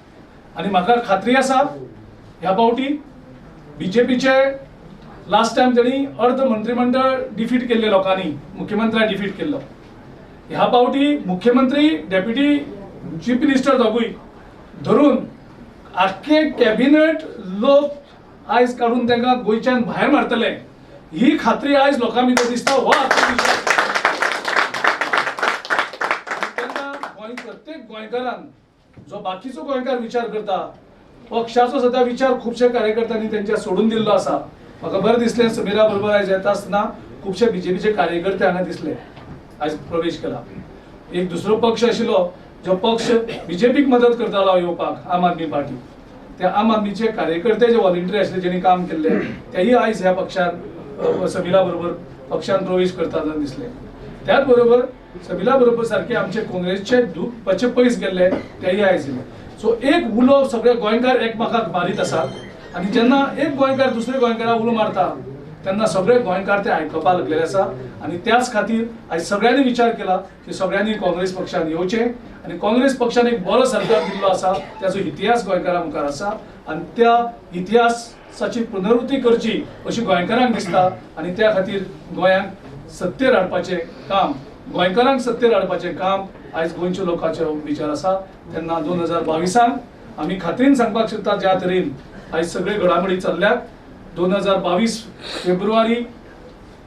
आनी म्हाका खात्री आसा ह्या पावटी बीजेपीचे लास्ट टायम तेणी अर्ध मंत्रिमंडळ डिफीट केल्ले लोकांनी, मुख्यमंत्र्याक डिफीट केल्लो. ह्या पावटी मुख्यमंत्री, डेप्युटी चीफ मिनिस्टर दोगूय धरून आख्खे कॅबिनेट लोक आयज काडून तांकां गोंयच्यान भायर मारतले ही खात्री आयज लोकां भितर दिसता. हो प्रत्येक गोंयकारान जो बाकीचो गोंयकार विचार करता, पक्षाचो सद्या विचार खुबशे कार्यकर्त्यांनी तेंच्या सोडून दिल्लो आसा. म्हाका बरें दिसलें समिरा बरोबर आयज येता आसतना खुबशे बीजेपीचे कार्यकर्ते हांगा दिसले आयज प्रवेश केला. एक दुसरो पक्ष आशिल्लो जो पक्ष बीजेपीक मदत करतालो येवपाक, आम आदमी पार्टी, त्या आम आदमीचे कार्यकर्ते जे व्हॉलंटियर आशिल्ले जेणी काम केल्लें तेही आयज ह्या पक्षान समिला बरोबर पक्षान प्रवेश करताना दिसले. त्याच बरोबर समिला बरोबर सारखे आमचे काँग्रेसचे दुखपाचे पयस गेल्ले तेही आयज येले. सो एक उलो सगळे गोंयकार एकमेकाक मारीत आसात आनी जेन्ना एक गोंयकार दुसऱ्या गोंयकाराक उलो मारता तेन्ना सगळे गोंयकार ते आयकपाक लागलेले आसा. आनी त्याच खातीर आयज सगळ्यांनी विचार केला की सगळ्यांनी काँग्रेस पक्षान येवचें आनी काँग्रेस पक्षान एक बरो सरकार दिल्लो आसा, त्याचो इतिहास गोंयकारां मुखार आसा आनी त्या इतिहासाची पुनरावृत्ती करची अशी गोंयकारांक दिसता. आनी त्या खातीर गोंयांक सत्तेर हाडपाचें काम, गोंयकारांक सत्तेर हाडपाचें काम आयज गोंयच्या लोकांचे विचार आसा तेन्ना 2022 आमी खात्रीन सांगपाक शकता ज्या तरेन आयज सगळे घडामोडी चल्ल्यात 2022 फेब्रुवारी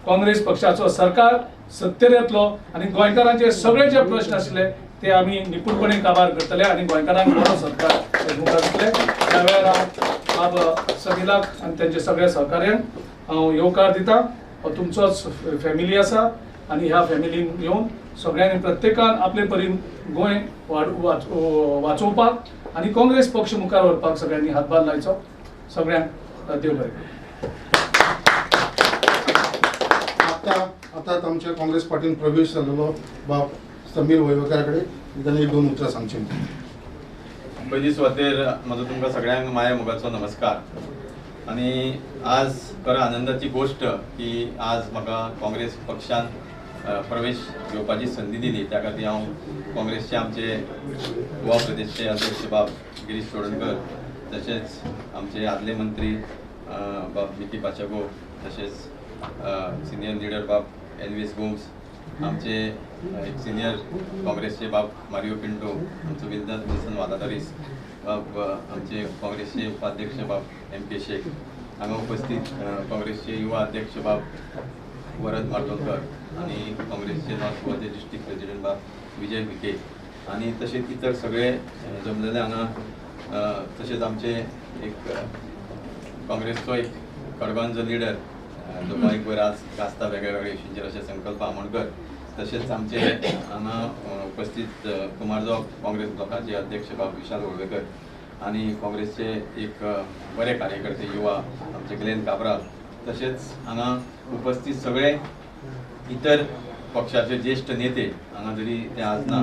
काँग्रेस पक्षाचो सरकार सत्तेर येतलो आणि गोंयकारांचे सगळे जे प्रश्न आशिल्ले ते आमी निपुणपणे काबार करतले आणि गोंयकारांक बरो सरकार मुखार दितले. त्या वेळार हांव बाब समिलाक आनी तेंचे सगळ्या सहकार्यांक हांव येवकार दिता. हो तुमचोच फॅमिली आसा आणि ह्या फॅमिलीन येवन सगळ्यांनी प्रत्येकान आपले परीन गोंय वाचोवपाक आणि काँग्रेस पक्ष मुखार व्हरपाक सगळ्यांनी हातभार लायचो. सगळ्यांक देव बरें करूं. आता आमच्या काँग्रेस पार्टीन प्रवेश झालेलो बाब समीर वैवकाराकडे त्यांनी 1-2 उतरां सांगची. पयली सुवातेर म्हजो तुमकां सगळ्यांक माया मोगाचो नमस्कार. आणि आज खरं आनंदाची गोष्ट की आज म्हाका काँग्रेस पक्षान प्रवेश घेवपाची संदी दिली. त्या खातीर हांव काँग्रेसचे आमचे गोवा प्रदेशचे अध्यक्ष बाब गिरीश चोडणकर, तशेंच आमचे आदले मंत्री बाब मिकी पाचागो, तशेंच सिनियर लीडर बाब एनवीएस गोम्स, आमचे एक सिनियर काँग्रेसचे बाब मारियो पिंटो, आमचो विल्सन वादादारीस बाब, आमचे काँग्रेसचे उपाध्यक्ष बाब MP शेख, हांगा उपस्थित काँग्रेसचे युवा अध्यक्ष बाब वरद मार्तोडकर आणि काँग्रेसचे नॉर्थ गोवाचे डिस्ट्रिक्ट प्रेसिडेंट बाब विजय विखे आणि तसेच इतर सगळे जमलेले हांगा. तसेच आमचे एक काँग्रेसचो एक कडबांचो लिडर जो गोंयभर आज गाजता वेगळ्या वेगळ्या इश्यूंचेर अशे संकल्प आमोणकर, तशेंच आमचे हांगा उपस्थित कुमारजो काँग्रेस ब्लॉकाचे अध्यक्ष बाब विशाल वळवयकर आणि काँग्रेसचे एक बरे कार्यकर्ते युवा आमचे ग्लेन काब्राल, तशेंच हांगा उपस्थित सगळे इतर पक्षाचे ज्येष्ठ नेते हांगा जरी ते आज ना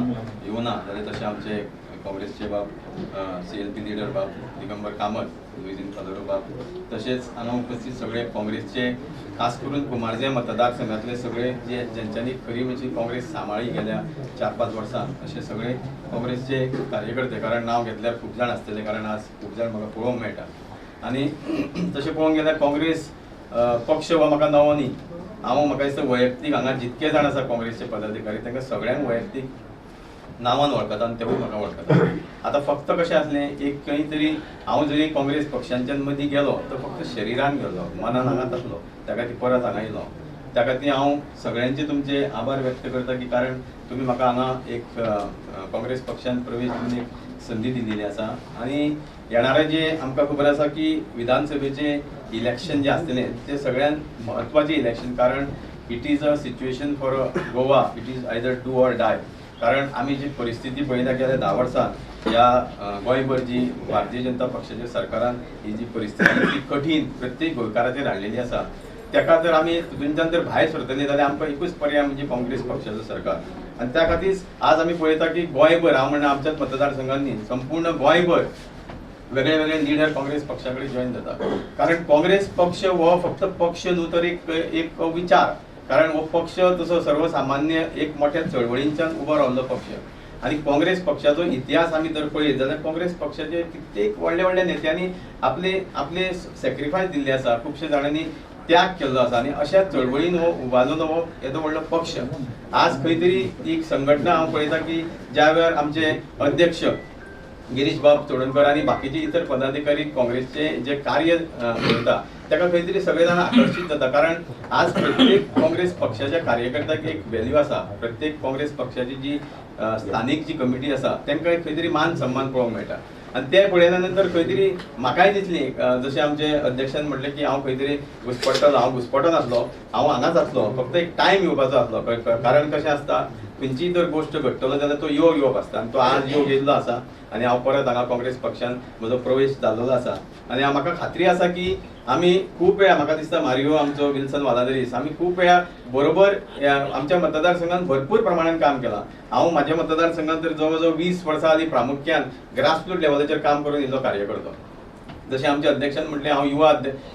येवना जाल्यार तशे आमचे काँग्रेसचे बाब CLP लीडर बाब दिगंबर कामत, लुईजीन कालोरो बाब, तशेंच हांगा उपस्थित सगळे काँग्रेसचे खास करून कुमारजे मतदारसंघातले सगळे जे ज्यांच्यांनी खरी म्हणजे काँग्रेस सांबाळी गेल्या 4-5 वर्सां असे सगळे काँग्रेसचे कार्यकर्ते. कारण नांव घेतल्यार खूब जाण आसतले, कारण आज खूब जाण म्हाका पळोवंक मेळटा. आणि तशें पळोवंक गेल्यार काँग्रेस पक्ष हो म्हाका नवो न्ही. हांव म्हाका दिसता वैयक्तीक हांगा जितके जाण आसा काँग्रेसचे पदाधिकारी तांकां सगळ्यांक वैयक्तीक नांवान वळखता आणि तेवूय म्हाका वळखता. आता फक्त कशें आसलें, एक खंय तरी हांव जरी काँग्रेस पक्षांच्यान मदीं गेलो तर फक्त शरिरान गेलो, मनान हांगाच आसलो, त्या खातीर परत हांगा येयलो. त्या खातीर हांव सगळ्यांचे तुमचे आभार व्यक्त करता की कारण तुमी म्हाका हांगा एक काँग्रेस पक्षान प्रवेश दिवन एक संदी दिलेली आसा. आणि येणारे जे आमकां खबर आसा की विधानसभेचे इलेक्शन जे आसतलें ते सगळ्यांत म्हत्वाचें इलेक्शन, कारण it is a situation for Goa, it is either do or die. कारण आमी जी परिस्थिती पळयल्या गेल्या 10 वर्सां ह्या गोंयभर जी भारतीय जनता पक्षाच्या सरकारान ही जी परिस्थिती इतली कठीण प्रत्येक गोंयकाराचेर हाडलेली आसा, ताका जर आमी तितूंतल्यान जर भायर सरतले जाल्यार आमकां एकूच पर्याय म्हणजे काँग्रेस पक्षाचो सरकार. आणि त्या खातीर आज आमी पळयता की गोंयभर हांव म्हणना आमच्याच मतदारसंघांनी संपूर्ण गोंयभर वेगळे वेगळे लिडर काँग्रेस पक्षा कडेन जॉईन जाता. कारण काँग्रेस पक्ष हो फक्त पक्ष न्हू तर एक विचार. कारण हो पक्ष तसो सर्वसामान्य एक मोठ्या चळवळींच्यान उबो रावल्लो पक्ष. आणि काँग्रेस पक्षाचो इतिहास आमी जर पळयत जाल्यार काँग्रेस पक्षाचे कित्येक व्हडल्या व्हडल्या नेत्यांनी आपले सॅक्रिफायस दिल्ले आसा, खुबशे जाणांनी त्याग केल्लो आसा आणि अशा चळवळीन हो उबारलेलो हो येदो व्हडलो पक्ष. आज खंय तरी एक संघटना हांव पळयता की ज्या वेळार आमचे अध्यक्ष गिरीश बाब चोडणकर आणि बाकीचे इतर पदाधिकारी काँग्रेसचे जे कार्य करता ताका खंय तरी सगळे जाण आकर्षित जाता. कारण आज प्रत्येक काँग्रेस पक्षाच्या कार्यकर्त्याक एक व्हॅल्यू आसा. प्रत्येक काँग्रेस पक्षाची जी स्थानिक जी कमिटी आसा तांकां खंय तरी मान सन्मान पळोवंक मेळटा. आणि ते पळयल्या नंतर खंय तरी म्हाकाय दिसली, जशें आमचे अध्यक्षान म्हटलें की हांव खंय तरी घुसपट्टलो, हांव घुसपटो नासलो, हांव हांगाच आसलो, फक्त एक टायम येवपाचो आसलो. कारण कशें आसता, खंयचीय जर गोश्ट घडटलो जाल्यार तो योग येवप आसता आनी तो आज योग येयल्लो आसा आणि हांव परत हांगा काँग्रेस पक्षान म्हजो प्रवेश जाल्लो आसा. आणि म्हाका खात्री आसा की आमी खूब वेळा, म्हाका दिसता मारियो आमचो विल्सन वालादरीस, आमी खूब वेळा बरोबर आमच्या मतदारसंघात भरपूर प्रमाणान काम केलां. हांव म्हाज्या मतदारसंघात तर जवळ जवळ 20 वर्सां आदी प्रामुख्यान ग्रासरूट लेवलाचेर काम करून येयल्लो कार्यकर्तो. जशें आमच्या अध्यक्षान म्हटलें हांव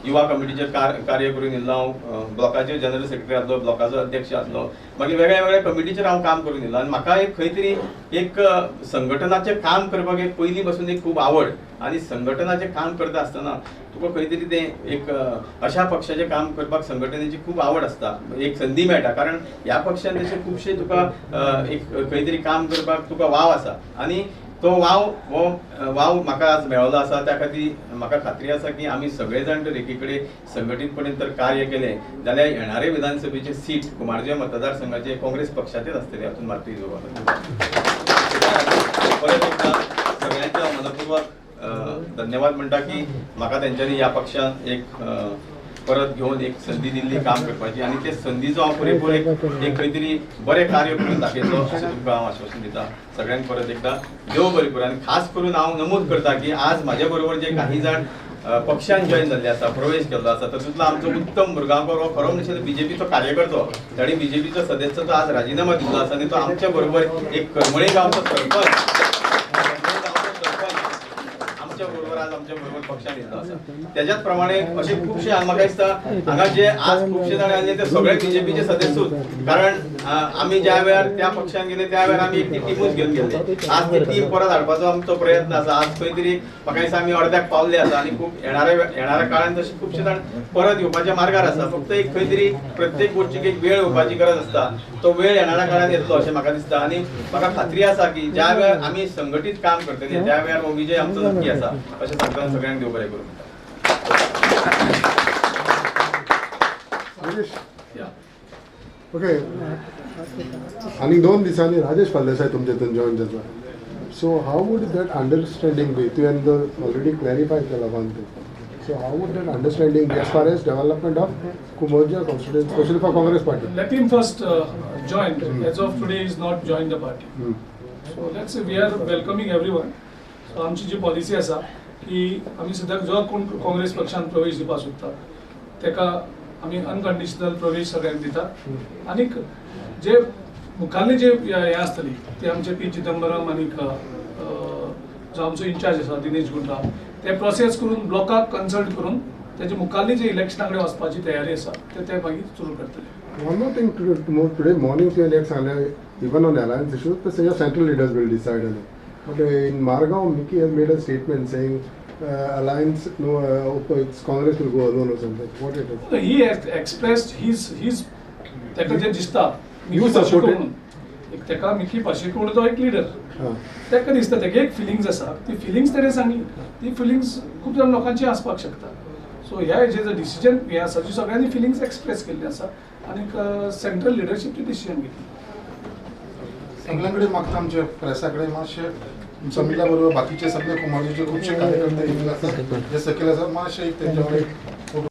युवा कमिटीचेर कार्य करून येयल्लो, हांव ब्लॉकाचेर जनरल सेक्रेटरी आसलो, ब्लॉकाचो अध्यक्ष आसलो, मागीर वेगळ्या वेगळ्या कमिटीचेर हांव काम करून येयलो आनी म्हाका एक खंय तरी एक संघटनाचें काम करपाक एक पयलीं पासून एक खूब आवड आनी संघटनाचें काम करता आसतना तुका खंय तरी तें एक अशा पक्षाचें काम करपाक संघटनेची खूब आवड आसता, एक संदी मेळटा कारण ह्या पक्षान तशें खुबशे तुका एक खंय तरी काम करपाक तुका वाव आसा आनी तो वाव म्हाका आज मेळ्ळो आसा. त्या खातीर म्हाका खात्री आसा की आमी सगळे जाण जर एकी कडेन संघटीतपणेन तर कार्य केलें जाल्यार येणारे विधानसभेचे सीट कुमारजुंव मतदारसंघाचे काँग्रेस पक्षाचेच आसतले, हातून मात्र परत एकदा सगळ्यांच्या मनपूर्वक धन्यवाद म्हणटा की म्हाका तेंच्यांनी ह्या पक्षान एक परत घेवन एक संधी दिल्ली काम करपाची आनी ते संधीचो हांव पुरेपूर एक खंय तरी बरें कार्य करून दाखयतलो अशें तुमकां हांव आश्वासन दिता. सगळ्यांक परत एकदा देव बरें करूं आनी खास करून हांव नमूद करता की आज म्हाजे बरोबर जे काही जाण पक्षान जॉईन जाल्ले आसा, प्रवेश केल्लो आसा, तातूंतलो आमचो उत्तम मुरगांवकर हो खरो म्हणजे बीजेपीचो कार्यकर्तो, ताणी बीजेपीचो सदस्यत्व आज राजिनामा दिल्लो आसा आनी तो आमच्या बरोबर एक करमळे गांवचो सरपंच बरोबर आज आमच्या बरोबर पक्षान येयल्लो आसा. त्याच्याच प्रमाणे असे खुबशे म्हाका दिसता हांगा जे आज खुबशे जाण आसले ते सगळे बीजेपीचे सदस्यूच, कारण आमी ज्या वेळार त्या पक्षान गेले त्या वेळार आमी एक टिमूच घेवन गेल्ले. आज ती टीम परत हाडपाचो आमचो प्रयत्न आसा. आज खंय तरी म्हाका दिसता आमी अर्द्याक पावल्ले आसा आनी खूब येणाऱ्या काळान तशे खुबशे जाण परत येवपाच्या मार्गार आसा. फक्त एक खंय तरी प्रत्येक गोष्टीक एक वेळ येवपाची गरज आसता, तो वेळ येणाऱ्या काळान येतलो अशें म्हाका दिसता आनी म्हाका खात्री आसा की ज्या वेळार आमी संघटीत काम करतले त्या वेळार हो विजय आमचो नक्की आसा अशें सांगता. सगळ्यांक देव बरें करूं. ओके, आनी 2 दिसांनी राजेश फळदेसाय तुमचे हितून जॉइन जाता. So how would that understanding be? तुवें ऑलरेडी क्लॅरिफाय केला one thing. So how would that understanding be as far as development of Kumorja constituency, especially for Congress party? Let him first join. As of today, he is not joined the party. So let's say we are welcoming everyone. So आमची जी पॉलिसी आसा की आमी सद्याक जो कोण काँग्रेस पक्षान प्रवेश दिवपाक सोदता तेका आमी अनकंडिशनल प्रवेश सगळ्यांक दितात. आनीक जे मुखाल्ली जे हे आसतली ते आमचे पी चिदंबरम आनीक जो आमचो इंचार्ज आसा दिनेश गुंडा ते प्रोसेस करून ब्लॉकाक कन्सल्ट करून त्याची मुखाल्ली जे इलेक्शना कडेन वचपाची तयारी आसा ते मागीर सुरू करतले. One more thing, today morning you had even on alliance issues, the your central leaders will decide on it. But in Margao, Mickey has made a statement saying alliance, no, Congress will go alone or something. What it is? He has expressed his तेका जे दिसता You supported? एक तेका मिकी पाशेकोण जो एक लीडर तेका दिसता तेका एक फिलिंग्स आसा ती फिलिंग्स तेणें सांगली, ती फिलिंग्स खूब जाण लोकांची आसपाक शकता. सो ह्या हेजें डिसिजन हे आसा जी सगळ्यांनी फिलिंग्स एक्सप्रेस केल्ली आसा आनीक सेंट्रल लिडरशीप ती डिसिजन घेतली. सगळ्यांकडे मागता आमच्या प्रेसाकडे मातशे समिला बरोबर बाकीचे सगळे कुमारजीचे खुबशे कार्यकर्ते येयल्ले आसात जे सकयल आसा मातशे एक तेंच्या कडेन